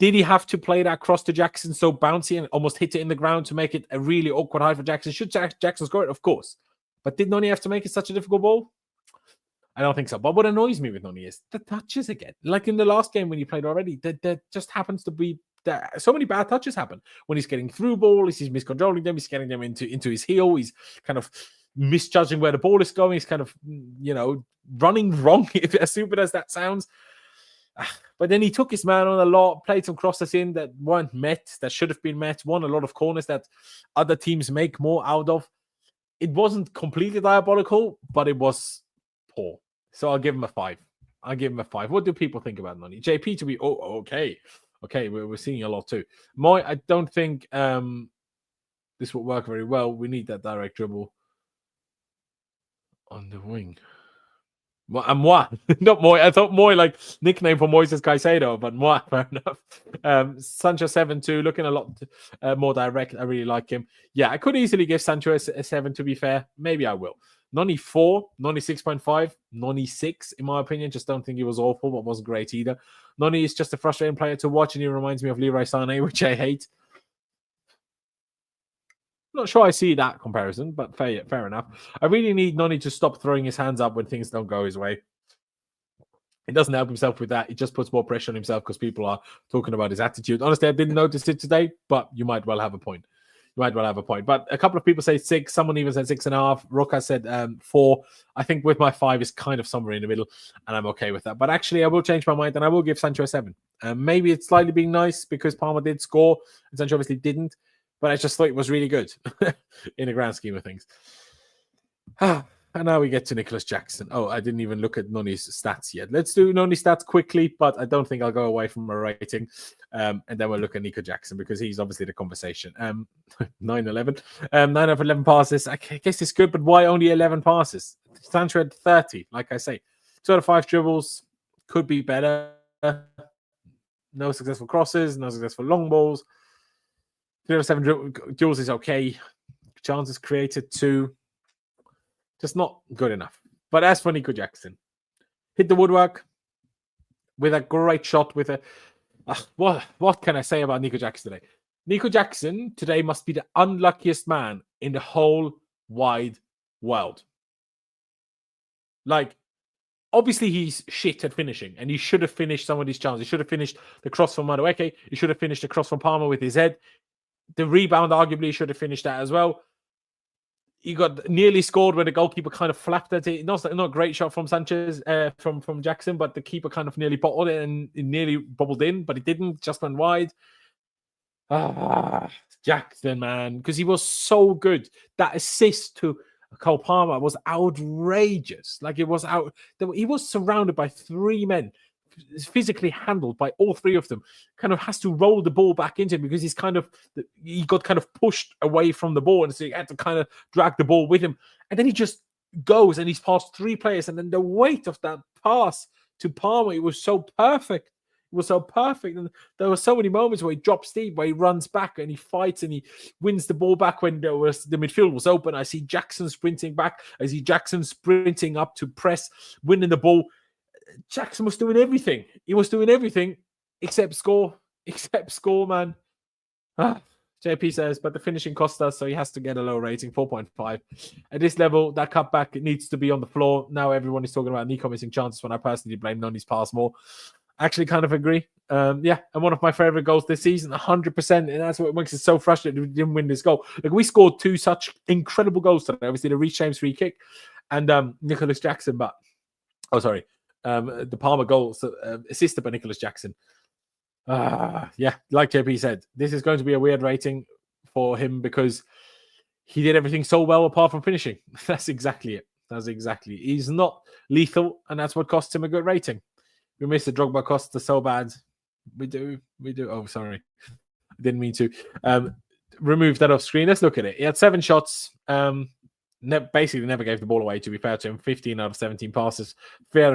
Did he have to play that cross to Jackson so bouncy and almost hit it in the ground to make it a really awkward high for Jackson? Should Jackson score it? Of course. But did Noni have to make it such a difficult ball? I don't think so. But what annoys me with Noni is the touches again. Like in the last game when he played already, there just happens to be so many bad touches happen. When he's getting through balls, he's miscontrolling them, he's getting them into his heel, he's kind of misjudging where the ball is going, he's kind of, running wrong, as stupid as that sounds. But then he took his man on a lot, played some crosses in that weren't met, that should have been met, won a lot of corners that other teams make more out of. It wasn't completely diabolical, but it was poor. So I'll give him a 5. What do people think about Noni? JP to be, okay. Okay, we're seeing a lot too. I don't think this will work very well. We need that direct dribble on the wing. Moi, not Moy. I thought Moy, like nickname for Moises Caicedo, but Moi, fair enough. Sancho 7-2, looking a lot more direct. I really like him. Yeah, I could easily give Sancho a 7, to be fair. Maybe I will. Noni 4, Noni 6.5, Noni 6, in my opinion. Just don't think he was awful, but wasn't great either. Noni is just a frustrating player to watch, and he reminds me of Leroy Sané, which I hate. Not sure I see that comparison, but fair enough. I really need Noni to stop throwing his hands up when things don't go his way. He doesn't help himself with that. He just puts more pressure on himself because people are talking about his attitude. Honestly, I didn't notice it today, but you might well have a point. But a couple of people say 6. Someone even said 6.5. Roca said 4. I think with my 5 is kind of somewhere in the middle, and I'm okay with that. But actually, I will change my mind, and I will give Sancho a 7. Maybe it's slightly being nice because Palmer did score, and Sancho obviously didn't. But I just thought it was really good in the grand scheme of things. And now we get to Nicholas Jackson. Oh, I didn't even look at Noni's stats yet. Let's do Noni's stats quickly, but I don't think I'll go away from a rating. And then we'll look at Nico Jackson because he's obviously the conversation. 9-11. 9 out of 11 passes. I guess it's good, but why only 11 passes? Sancho had 30, like I say. 2 out of 5 dribbles. Could be better. No successful crosses. No successful long balls. 3 out of 7 duels is okay. Chances created 2. Just not good enough. But as for Nico Jackson, hit the woodwork with a great shot. What can I say about Nico Jackson today? Nico Jackson today must be the unluckiest man in the whole wide world. Like, obviously he's shit at finishing, and he should have finished some of these chances. He should have finished the cross from Madueke. He should have finished the cross from Palmer with his head. The rebound, arguably, should have finished that as well. He got nearly scored when the goalkeeper kind of flapped at it. Not a great shot from Sanchez, from Jackson, but the keeper kind of nearly bottled it and it nearly bubbled in, but he didn't, just went wide. Jackson, man, because he was so good. That assist to Cole Palmer was outrageous. Like, it was out. He was surrounded by 3 men, physically handled by all 3 of them, kind of has to roll the ball back into him because he got kind of pushed away from the ball, and so he had to kind of drag the ball with him, and then he just goes and he's passed 3 players, and then the weight of that pass to Palmer, it was so perfect. And there were so many moments where he drops deep, where he runs back and he fights and he wins the ball back when the midfield was open. I see Jackson sprinting back. I see Jackson sprinting up to press, winning the ball. Jackson was doing everything. He was doing everything except score. Man. JP says, but the finishing cost us, so he has to get a low rating, 4.5. At this level, that cutback needs to be on the floor. Now everyone is talking about Nico missing chances when I personally blame Noni's pass more. Actually kind of agree. And one of my favorite goals this season, 100%. And that's what makes it so frustrating we didn't win this goal. Like, we scored 2 such incredible goals today. Obviously, the Reece James free kick and Nicholas Jackson, the Palmer goal assisted by Nicholas Jackson. Like JP said, this is going to be a weird rating for him because he did everything so well apart from finishing. That's exactly it. He's not lethal, and that's what costs him a good rating. We missed the Drogba costs are so bad. We do. Oh, sorry. I didn't mean to. remove that off screen. Let's look at it. He had 7 shots. Basically never gave the ball away, to be fair to him. 15 out of 17 passes. 3 out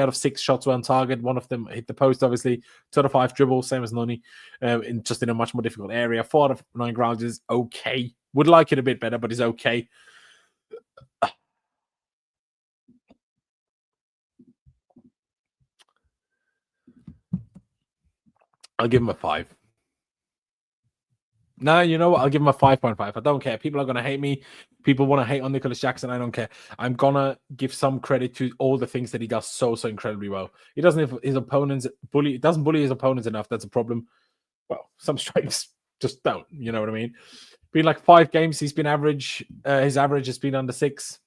of 6 shots were on target. One of them hit the post, obviously. 2 out of 5 dribbles, same as Noni, in a much more difficult area. 4 out of 9 grounds is okay. Would like it a bit better, but it's okay. I'll give him a 5. No, you know what? I'll give him a 5.5. I don't care. People are going to hate me. People want to hate on Nicholas Jackson. I don't care. I'm going to give some credit to all the things that he does so incredibly well. He doesn't his opponents bully. Doesn't bully his opponents enough. That's a problem. Well, some strikers just don't. You know what I mean? Been like 5 games. He's been average. His average has been under 6.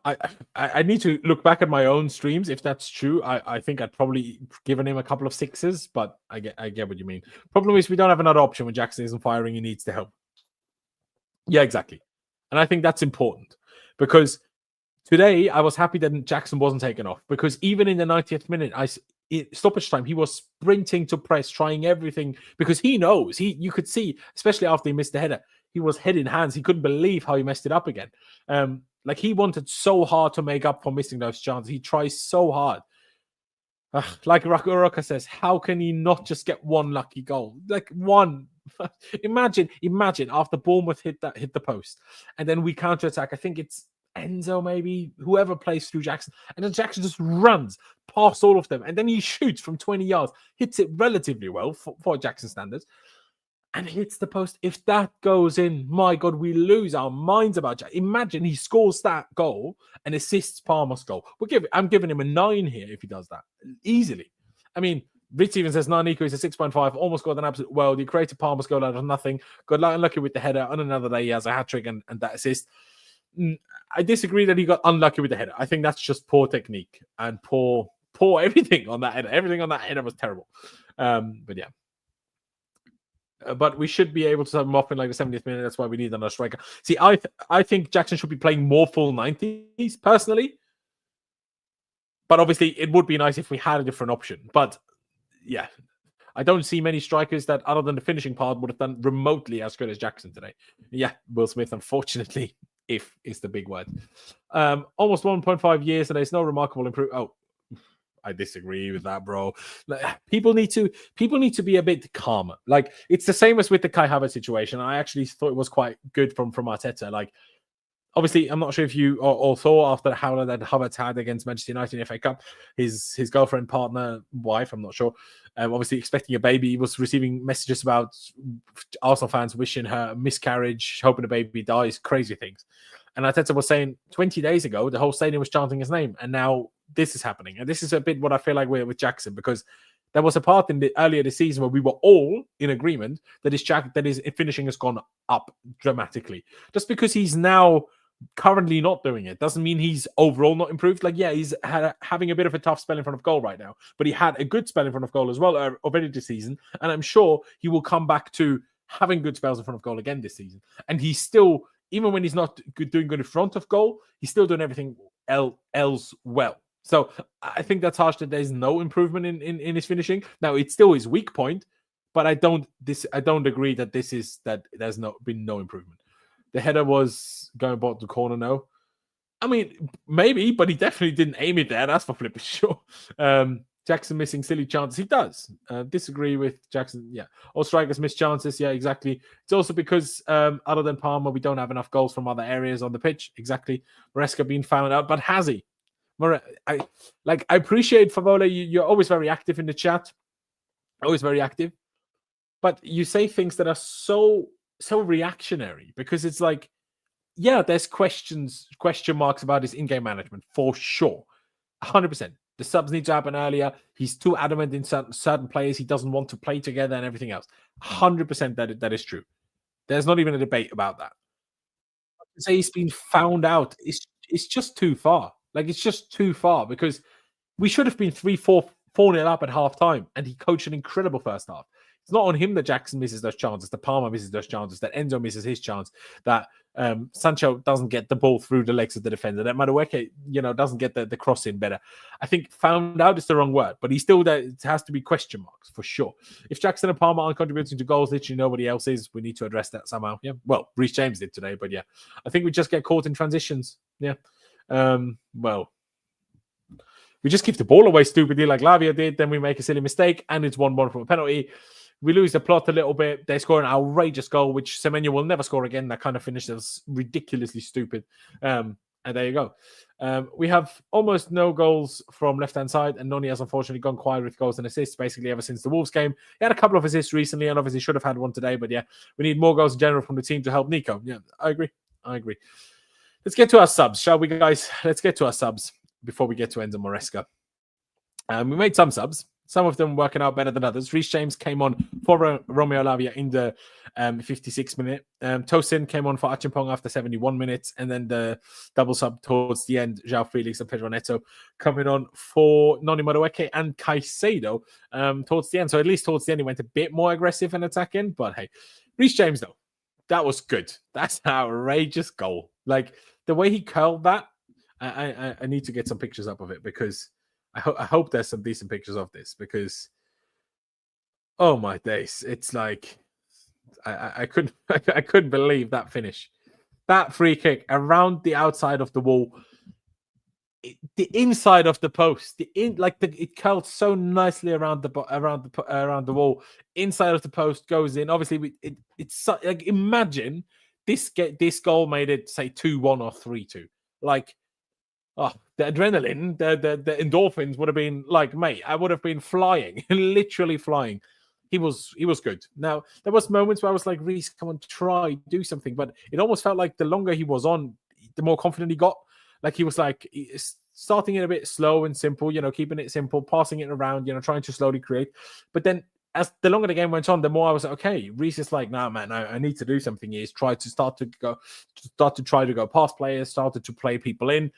I need to look back at my own streams if that's true. I think I'd probably given him a couple of 6s, but I get what you mean. Problem is we don't have another option when Jackson isn't firing. He needs the help. Yeah, exactly. And I think that's important because today I was happy that Jackson wasn't taken off because even in the 90th minute, stoppage time, he was sprinting to press, trying everything because he knows. You could see, especially after he missed the header, he was head in hands. He couldn't believe how he messed it up again. Like he wanted so hard to make up for missing those chances. He tries so hard. Like Uraka says, how can he not just get one lucky goal? Like one. imagine after Bournemouth hit the post, and then we counterattack. I think it's Enzo, maybe whoever plays through Jackson, and then Jackson just runs past all of them, and then he shoots from 20 yards, hits it relatively well for Jackson standards. And hits the post. If that goes in, my God, we lose our minds about Jack. Imagine he scores that goal and assists Palmer's goal. I'm giving him a 9 here if he does that easily. I mean, Rich even says Nico is a 6.5. Almost got an absolute world. He created Palmer's goal out of nothing. Got unlucky with the header. On another day, he has a hat trick and that assist. I disagree that he got unlucky with the header. I think that's just poor technique and poor everything on that header. Everything on that header was terrible. But yeah. But we should be able to have him off in like the 70th minute. That's why we need another striker. See, I think Jackson should be playing more full 90s, personally. But obviously, it would be nice if we had a different option. But yeah, I don't see many strikers that, other than the finishing part, would have done remotely as good as Jackson today. Yeah, Will Smith, unfortunately, if is the big word. Almost 1.5 years, and there's no remarkable improvement. Oh, I disagree with that, bro. People need to be a bit calmer. Like, it's the same as with the Kai Havertz situation. I actually thought it was quite good from Arteta. Like, obviously, I'm not sure if you all saw after the howler that Havertz had against Manchester United in the FA Cup, his girlfriend, partner, wife, I'm not sure, obviously expecting a baby. He was receiving messages about Arsenal fans wishing her miscarriage, hoping the baby dies, crazy things. And Arteta was saying 20 days ago, the whole stadium was chanting his name. And now this is happening. And this is a bit what I feel like we're with Jackson, because there was a part in earlier this season where we were all in agreement that his finishing has gone up dramatically. Just because he's now currently not doing it doesn't mean he's overall not improved. Like, yeah, he's having a bit of a tough spell in front of goal right now, but he had a good spell in front of goal as well already this season. And I'm sure he will come back to having good spells in front of goal again this season. And he's still, even when he's not doing good in front of goal, he's still doing everything else well. So I think that's harsh that there's no improvement in his finishing. Now, it's still his weak point, but I don't agree that there's been no improvement. The header was going about the corner now. I mean, maybe, but he definitely didn't aim it there. That's for flipping sure. Jackson missing silly chances. He does. Disagree with Jackson. Yeah. All strikers miss chances. Yeah, exactly. It's also because other than Palmer, we don't have enough goals from other areas on the pitch. Exactly. Maresca being found out, but has he? I appreciate, Favola, you're always very active in the chat. Always very active. But you say things that are so reactionary, because it's like, yeah, there's question marks about his in-game management for sure. 100%. The subs need to happen earlier. He's too adamant in certain players. He doesn't want to play together and everything else. 100% that is true. There's not even a debate about that. To say he's been found out, it's just too far. Like, it's just too far, because we should have been 4-0 up at half time, and he coached an incredible first half. It's not on him that Jackson misses those chances, that Palmer misses those chances, that Enzo misses his chance, that Sancho doesn't get the ball through the legs of the defender, that Madueke, doesn't get the cross in better. I think found out is the wrong word, but he's still there. It has to be question marks for sure. If Jackson and Palmer aren't contributing to goals, literally nobody else is. We need to address that somehow. Yeah. Well, Reece James did today, but yeah, I think we just get caught in transitions. Yeah. Well, we just keep the ball away stupidly like Lavia did. Then we make a silly mistake and it's 1-1 from a penalty. We lose the plot a little bit. They score an outrageous goal, which Semenyo will never score again. That kind of finish that was ridiculously stupid. And there you go. We have almost no goals from left-hand side, and Noni has unfortunately gone quiet with goals and assists basically ever since the Wolves game. He had a couple of assists recently and obviously should have had one today, but yeah, we need more goals in general from the team to help Nico. Yeah, I agree. Let's get to our subs, shall we, guys? Let's get to our subs before we get to Enzo Maresca. We made some subs. Some of them working out better than others. Reece James came on for Romeo Lavia in the 56th minute. Tosin came on for Achimpong after 71 minutes. And then the double sub towards the end, João Felix and Pedro Neto coming on for Noni Madueke and Caicedo towards the end. So at least towards the end, he went a bit more aggressive and attacking. But hey, Reece James, though, that was good. That's an outrageous goal. Like, the way he curled that, I need to get some pictures up of it because I hope there's some decent pictures of this because, oh my days, it's like I couldn't believe that finish, that free kick around the outside of the wall, the inside of the post, it curled so nicely around the wall, inside of the post goes in. Obviously, it's like, imagine this goal made it say 2-1 or 3-2, like. Oh, the adrenaline, the endorphins would have been like, mate, I would have been flying, literally flying. He was good. Now, there was moments where I was like, Reece, come on, try, do something. But it almost felt like the longer he was on, the more confident he got. Like he was like starting it a bit slow and simple, keeping it simple, passing it around, trying to slowly create. But then as the longer the game went on, the more I was like, okay, Reece is like, nah, man, I need to do something. He's start to try to go past players, started to play people in.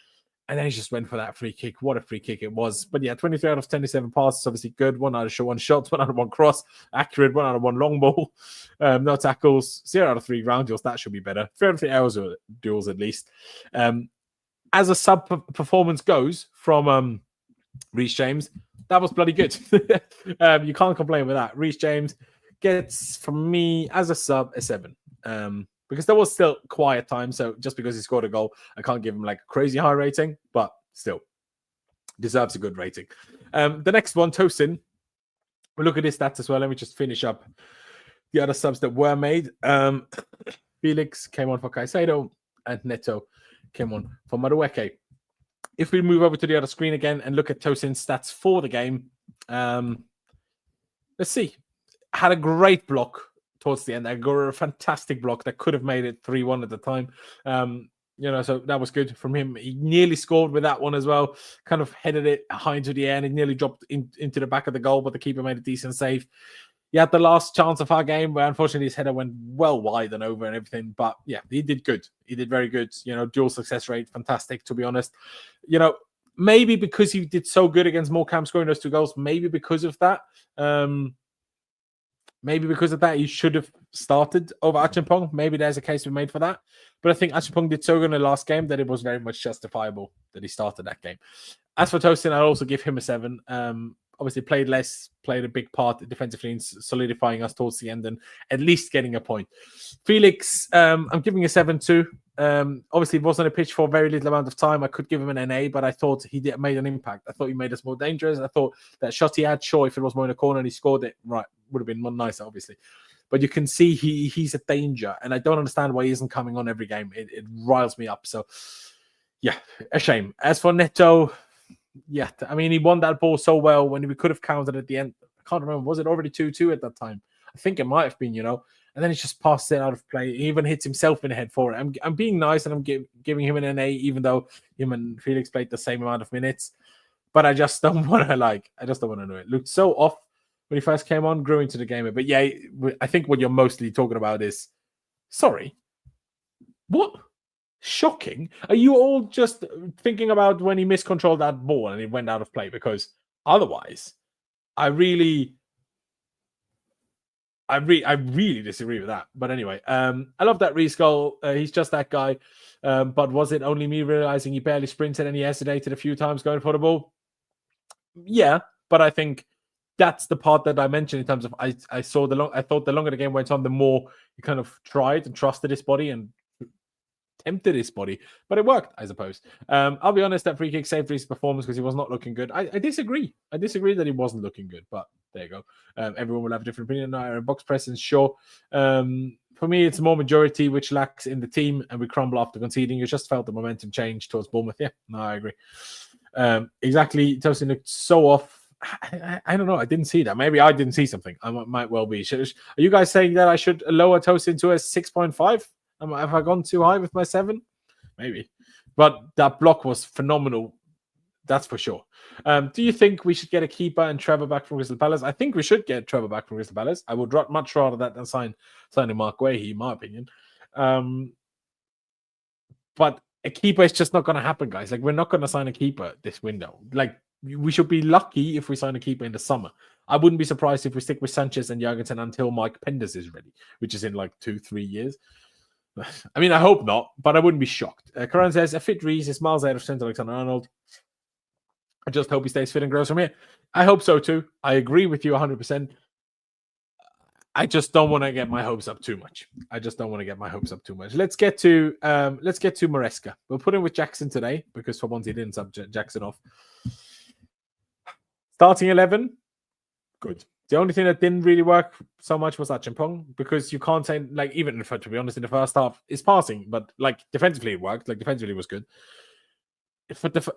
And then he just went for that free kick. What a free kick it was. But yeah, 23 out of 27 passes, obviously good. 1 out of 1 shots, 1 out of 1 cross. Accurate, 1 out of 1 long ball. No tackles. 0 out of 3 ground duels. That should be better. 3 out of 3 hours duels at least. As a sub performance goes from Reece James, that was bloody good. You can't complain with that. Reece James gets, from me, as a sub, a 7. Because there was still quiet time, so just because he scored a goal, I can't give him like a crazy high rating, but still deserves a good rating. The next one, Tosin. We'll look at his stats as well. Let me just finish up the other subs that were made. Felix came on for Caicedo, and Neto came on for Madueke. If we move over to the other screen again and look at Tosin's stats for the game, let's see. Had a great block towards the end. I got a fantastic block that could have made it 3-1 at the time. So that was good from him. He nearly scored with that one as well. Kind of headed it high into the air and it nearly dropped into the back of the goal, but the keeper made a decent save. He had the last chance of our game where unfortunately his header went well wide and over and everything. But yeah, he did good. He did very good. Dual success rate, fantastic, to be honest. Maybe because he did so good against Morecambe scoring those 2 goals, maybe because of that. Maybe because of that, he should have started over Achimpong. Maybe there's a case to be made for that. But I think Achimpong did so good in the last game that it was very much justifiable that he started that game. As for Tosin, I'll also give him a 7. Obviously, played a big part defensively in solidifying us towards the end and at least getting a point. Felix, I'm giving a 7 too. Obviously, he wasn't a pitch for a very little amount of time. I could give him an NA, but I thought he made an impact. I thought he made us more dangerous. I thought that shot he had, sure, if it was more in a corner and he scored it, right, would have been more nicer, obviously. But you can see he's a danger, and I don't understand why he isn't coming on every game. It riles me up. So, yeah, a shame. As for Neto, yeah, I mean, he won that ball so well when we could have counted at the end. I can't remember. Was it already 2-2 at that time? I think it might have been, And then he just passed it out of play. He even hits himself in the head for it. I'm being nice and I'm giving him an NA, even though him and Felix played the same amount of minutes. But I just don't want to know it. Looked so off when he first came on, grew into the game. But yeah, I think what you're mostly talking about is, sorry, what? Shocking. Are you all just thinking about when he miscontrolled that ball and it went out of play? Because otherwise, I really I really disagree with that. But anyway, I love that Reece goal. He's just that guy. But was it only me realizing he barely sprinted and he hesitated a few times going for the ball? Yeah, but I think that's the part that I mentioned in terms of I thought the longer the game went on, the more he kind of tried and trusted his body and tempted his body, but it worked, I suppose. I'll be honest, that free kick saved his performance because he was not looking good. I disagree. I disagree that he wasn't looking good, but there you go. Everyone will have a different opinion. Box presence, sure. For me, it's more majority which lacks in the team, and we crumble after conceding. You just felt the momentum change towards Bournemouth. Yeah, no, I agree. Exactly. Tosin looked so off. I don't know. I didn't see that. Maybe I didn't see something. I might well be. Are you guys saying that I should lower Tosin to a 6.5? Have I gone too high with my 7? Maybe. But that block was phenomenal. That's for sure. Do you think we should get a keeper and Trevor back from Crystal Palace? I think we should get Trevor back from Crystal Palace. I would much rather that than signing Mark Guehi, in my opinion. But a keeper is just not going to happen, guys. Like, we're not going to sign a keeper this window. Like, we should be lucky if we sign a keeper in the summer. I wouldn't be surprised if we stick with Sanchez and Jurgensen until Mike Penders is ready, which is in like 2-3 years. I mean, I hope not, but I wouldn't be shocked. Karan says, a fit Reece is miles ahead of Trent Alexander-Arnold. I just hope he stays fit and grows from here. I hope so too. I agree with you 100%. I just don't want to get my hopes up too much. Let's get to Maresca. We'll put him with Jackson today because for once he didn't sub Jackson off. Starting 11, good. The only thing that didn't really work so much was Achimpong, because you can't say, like, even if, to be honest, in the first half, it's passing, but like defensively it worked. Like defensively it was good.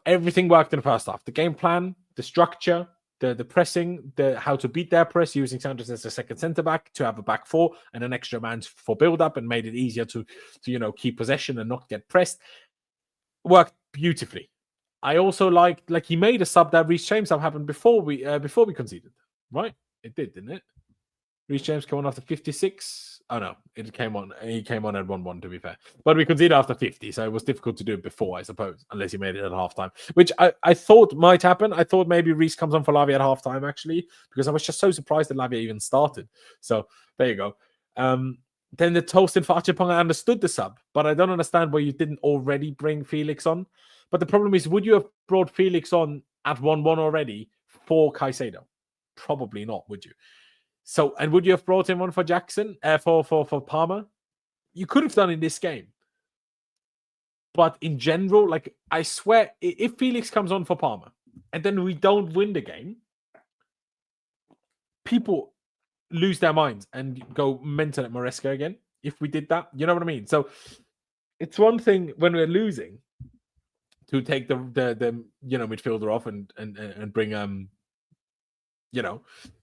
Everything worked in the first half. The game plan, the structure, the pressing, how to beat their press, using Sanchez as a second centre back to have a back four and an extra man for build up, and made it easier to keep possession and not get pressed. Worked beautifully. I also like he made a sub that Reece James sub happened before we conceded, right? It did, didn't it? Reece James came on after 56. Oh no, it came on. He came on at 1-1, to be fair. But we conceded after 50, so it was difficult to do it before, I suppose, unless he made it at halftime, which I thought might happen. I thought maybe Reece comes on for Lavia at halftime, actually, because I was just so surprised that Lavia even started. So there you go. Then the toasted for Achimpong, I understood the sub, but I don't understand why you didn't already bring Felix on. But the problem is, would you have brought Felix on at 1-1 already for Caicedo? Probably not, would you? So, and would you have brought him on for Jackson, for Palmer? You could have done in this game. But in general, like, I swear, if Felix comes on for Palmer and then we don't win the game, people lose their minds and go mental at Maresca again. If we did that, you know what I mean? So it's one thing when we're losing to take the midfielder off and bring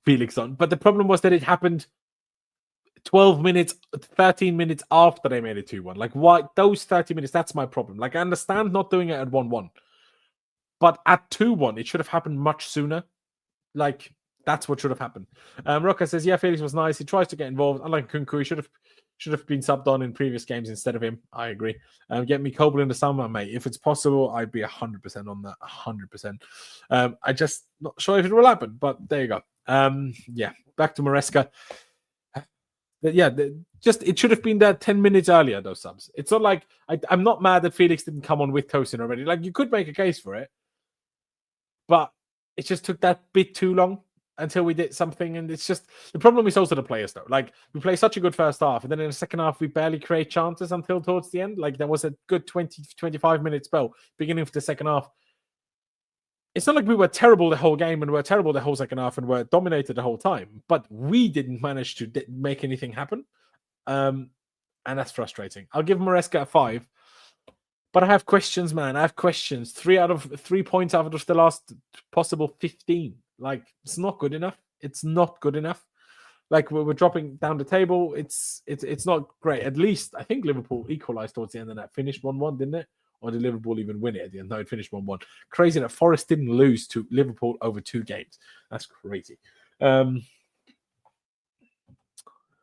Felix on. But the problem was that it happened 12 minutes, 13 minutes after they made it 2-1. Like, why those 30 minutes? That's my problem. Like, I understand not doing it at 1-1, but at 2-1, it should have happened much sooner. Like, that's what should have happened. Roca says, yeah, Felix was nice. He tries to get involved. Unlike Nkunku, he should have been subbed on in previous games instead of him. I agree. Get me Coble in the summer, mate. If it's possible, I'd be 100% on that. 100%. I just not sure if it will happen, but there you go. Yeah, back to Maresca. It should have been there 10 minutes earlier, those subs. It's not like I'm not mad that Felix didn't come on with Tosin already. Like, you could make a case for it, but it just took that bit too long until we did something. And it's just, the problem is also the players, though. Like, we play such a good first half, and then in the second half, we barely create chances until towards the end. Like, there was a good 20-25 minute spell beginning of the second half. It's not like we were terrible the whole game and were terrible the whole second half and were dominated the whole time, but we didn't manage to make anything happen. And that's frustrating. I'll give Maresca a 5, but I have questions, man. I have questions. 3 points out of the last possible 15. Like, it's not good enough. It's not good enough. Like, we're dropping down the table. It's not great. At least I think Liverpool equalized towards the end of that. Finished 1-1, didn't it? Or did Liverpool even win it at the end? No, it finished 1-1. Crazy that Forest didn't lose to Liverpool over 2 games. That's crazy. Man.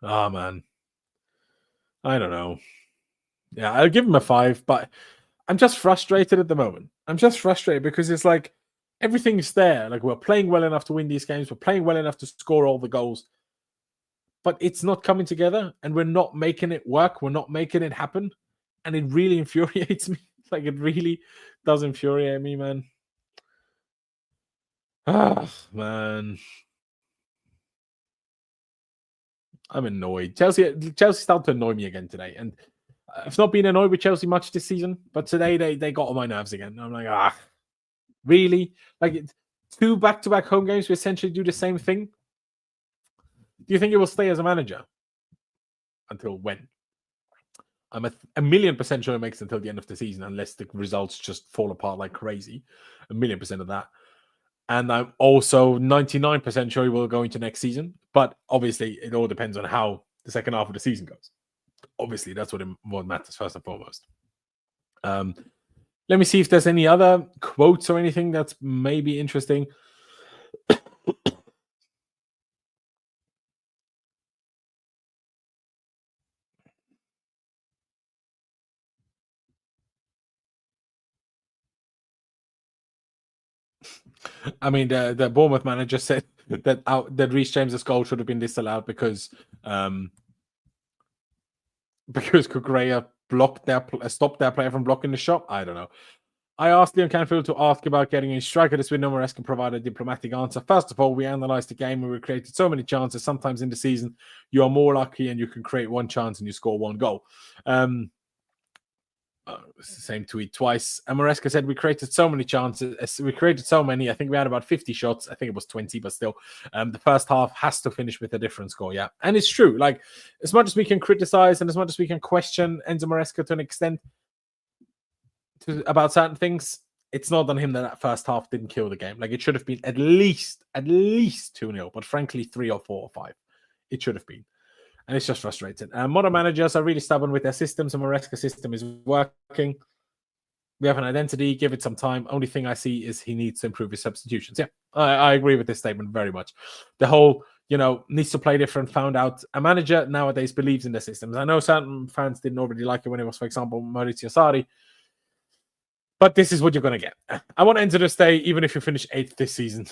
I don't know. Yeah, I'll give him a 5, but I'm just frustrated at the moment. I'm just frustrated because it's like everything's there. Like, we're playing well enough to win these games. We're playing well enough to score all the goals. but it's not coming together, and we're not making it work. We're not making it happen, and it really infuriates me. Like, it really does infuriate me, man. Ah, man. I'm annoyed. Chelsea started to annoy me again today, and I've not been annoyed with Chelsea much this season, but today they got on my nerves again. I'm like, really? Like, 2 back-to-back home games, we essentially do the same thing. Do you think it will stay as a manager? Until when? I'm a million percent sure it makes it until the end of the season, unless the results just fall apart like crazy. 1,000,000% of that. And I'm also 99% sure he will go into next season. But obviously, it all depends on how the second half of the season goes. Obviously, that's what matters first and foremost. Let me see if there's any other quotes or anything that's maybe interesting. I mean, the Bournemouth manager said that Reece James' goal should have been disallowed because Kukurea stopped their player from blocking the shot. I don't know. I asked Leon Canfield to ask about getting a striker this window. Maresca provided a diplomatic answer. First of all, we analysed the game and we created so many chances. Sometimes in the season, you are more lucky and you can create one chance and you score one goal. It's the same tweet twice. And Maresca said we created so many chances. We created so many. I think we had about 50 shots. I think it was 20, but still, the first half has to finish with a different score. Yeah, and it's true. Like, as much as we can criticize and as much as we can question Enzo Maresca to an extent about certain things, it's not on him that first half didn't kill the game. Like, it should have been at least 2-0, but frankly 3 or 4 or 5. It should have been. And it's just frustrating. Modern managers are really stubborn with their systems, and Maresca's system is working. We have an identity, give it some time. Only thing I see is he needs to improve his substitutions. Yeah, I agree with this statement very much. The whole, needs to play different, found out a manager nowadays believes in the systems. I know certain fans didn't already like it when it was, for example, Maurizio Sarri. But this is what you're going to get. I want Enzo to stay even if you finish 8th this season.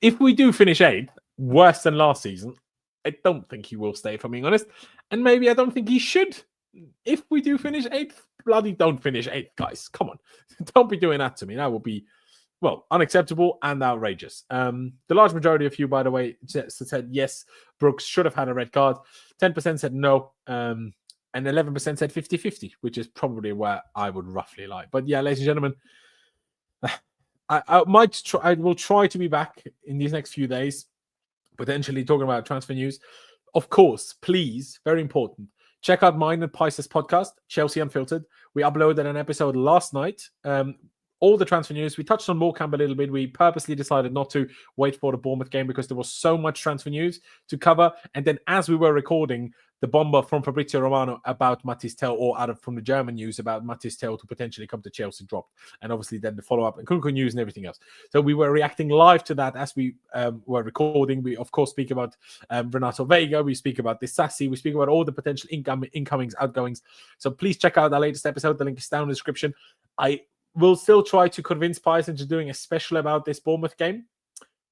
If we do finish 8th, worse than last season, I don't think he will stay, if I'm being honest. And maybe I don't think he should. If we do finish 8th, bloody don't finish 8th, guys. Come on. Don't be doing that to me. That will be, unacceptable and outrageous. The large majority of you, by the way, said yes, Brooks should have had a red card. 10% said no. And 11% said 50-50, which is probably where I would roughly lie. But yeah, ladies and gentlemen, I will try to be back in these next few days, potentially talking about transfer news. Of course, please, very important, check out mine and Pys' podcast, Chelsea Unfiltered. We uploaded an episode last night. All the transfer news. We touched on Morecambe a little bit. We purposely decided not to wait for the Bournemouth game because there was so much transfer news to cover. And then as we were recording, the bomber from Fabrizio Romano about Mathys Tel, or from the German news about Mathys Tel to potentially come to Chelsea, dropped. And obviously then the follow-up and Nkunku news and everything else. So we were reacting live to that as we were recording. We, of course, speak about Renato Veiga. We speak about Disassi. We speak about all the potential incomings, outgoings. So please check out our latest episode. The link is down in the description. We'll still try to convince Pys into doing a special about this Bournemouth game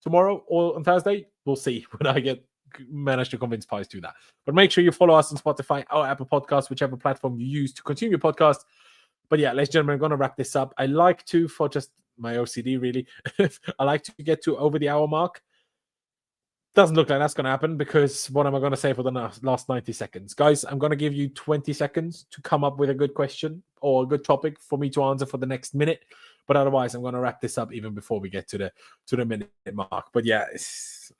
tomorrow or on Thursday. We'll see when I manage to convince Pys to do that. But make sure you follow us on Spotify or Apple Podcasts, whichever platform you use to consume your podcast. But yeah, ladies and gentlemen, I'm going to wrap this up. I like to, for just my OCD really, I like to get to over the hour mark. Doesn't look like that's going to happen because what am I going to say for the last 90 seconds? Guys, I'm going to give you 20 seconds to come up with a good question or a good topic for me to answer for the next minute. But otherwise, I'm going to wrap this up even before we get to the minute mark. But yeah,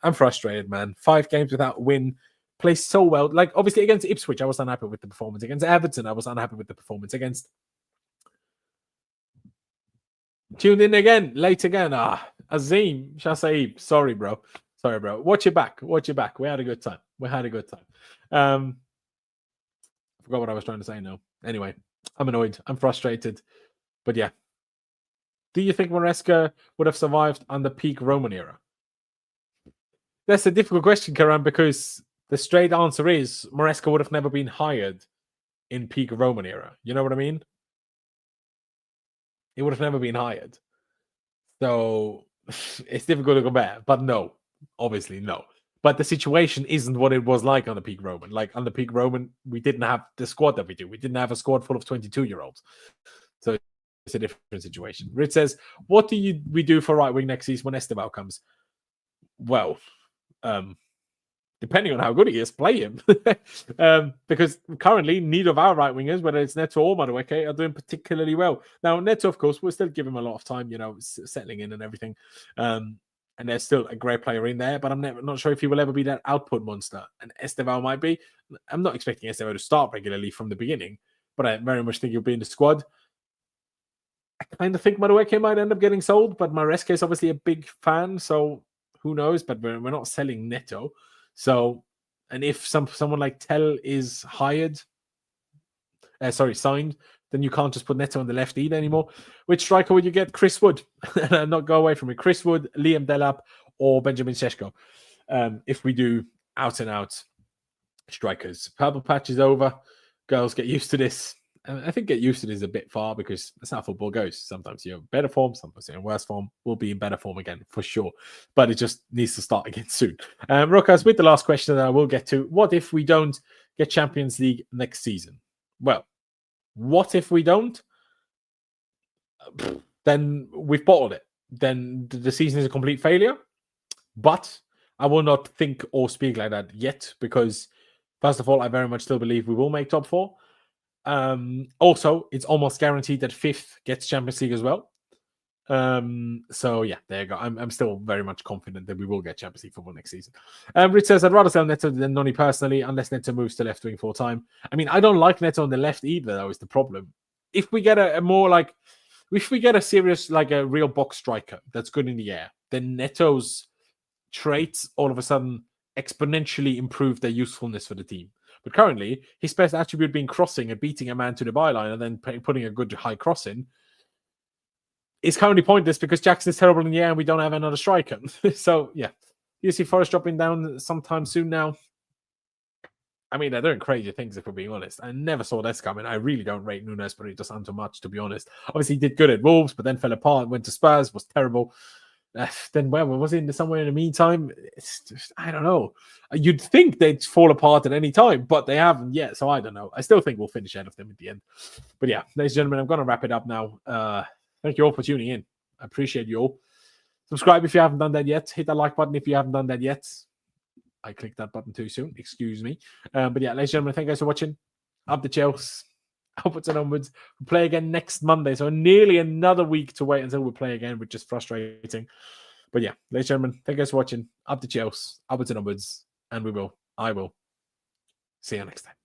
I'm frustrated, man. 5 games without win. Plays so well. Like, obviously, against Ipswich, I was unhappy with the performance. Against Everton, I was unhappy with the performance. Against... Tuned in again. Late again. Azim Shasaib. Sorry, bro. Watch it back. We had a good time. I forgot what I was trying to say now. Anyway, I'm annoyed. I'm frustrated. But yeah. Do you think Maresca would have survived on the peak Roman era? That's a difficult question, Karan, because the straight answer is Maresca would have never been hired in peak Roman era. You know what I mean? He would have never been hired. So it's difficult to compare, but no. Obviously, no. But the situation isn't what it was like on the peak Roman. Like on the peak Roman, we didn't have the squad that we do. We didn't have a squad full of 22-year-olds. So it's a different situation. Rich says, what do we do for right wing next season when Esteban comes? Well, depending on how good he is, play him. Because currently, neither of our right wingers, whether it's Neto or Madueke, are doing particularly well. Now, Neto, of course, we'll still give him a lot of time, settling in and everything. And there's still a great player in there, but I'm not sure if he will ever be that output monster. And Esteban might be. I'm not expecting Esteban to start regularly from the beginning, but I very much think he'll be in the squad. I kind of think Madueke might end up getting sold, but Maresca is obviously a big fan, so who knows? But we're not selling Neto. So, and if someone like Tel is signed, then you can't just put Neto on the left either anymore. Which striker would you get? Chris Wood. And not go away from it. Chris Wood, Liam Delap, or Benjamin Šeško. If we do out and out strikers. Purple patch is over. Girls, get used to this. I think get used to this a bit far because that's how football goes. Sometimes you're in better form, sometimes you're in worse form. We'll be in better form again for sure. But it just needs to start again soon. Rokas, with the last question that I will get to, what if we don't get Champions League next season? Well, what if we don't? Then we've bottled it. Then the season is a complete failure. But I will not think or speak like that yet because, first of all, I very much still believe we will make top 4. Also, it's almost guaranteed that 5th gets Champions League as well. So yeah, there you go. I'm still very much confident that we will get Champions League football next season. Rich says, I'd rather sell Neto than Noni personally, unless Neto moves to left wing full time. I mean, I don't like Neto on the left either, though, is the problem. If we get if we get a serious, like a real box striker that's good in the air, then Neto's traits all of a sudden exponentially improve their usefulness for the team. But currently, his best attribute being crossing and beating a man to the byline and then putting a good high cross in is currently pointless because Jackson is terrible in the air and we don't have another striker. So, yeah. You see Forest dropping down sometime soon now. I mean, they're doing crazy things, if we're being honest. I never saw this coming. I really don't rate Nuno Espirito Santo much, to be honest. Obviously, he did good at Wolves, but then fell apart, went to Spurs, was terrible. Then where was he somewhere in the meantime? It's just, I don't know. You'd think they'd fall apart at any time, but they haven't yet. So I don't know. I still think we'll finish ahead of them at the end. But yeah, ladies and gentlemen, I'm going to wrap it up now. Thank you all for tuning in. I appreciate you all. Subscribe if you haven't done that yet. Hit that like button if you haven't done that yet. I clicked that button too soon. Excuse me. But yeah, ladies and gentlemen, thank you guys for watching. Up the Chelsea. Upwards and onwards. We'll play again next Monday. So nearly another week to wait until we play again, which is frustrating. But yeah, ladies and gentlemen, thank you guys for watching. Up the Chelsea. Upwards and onwards. And I will see you next time.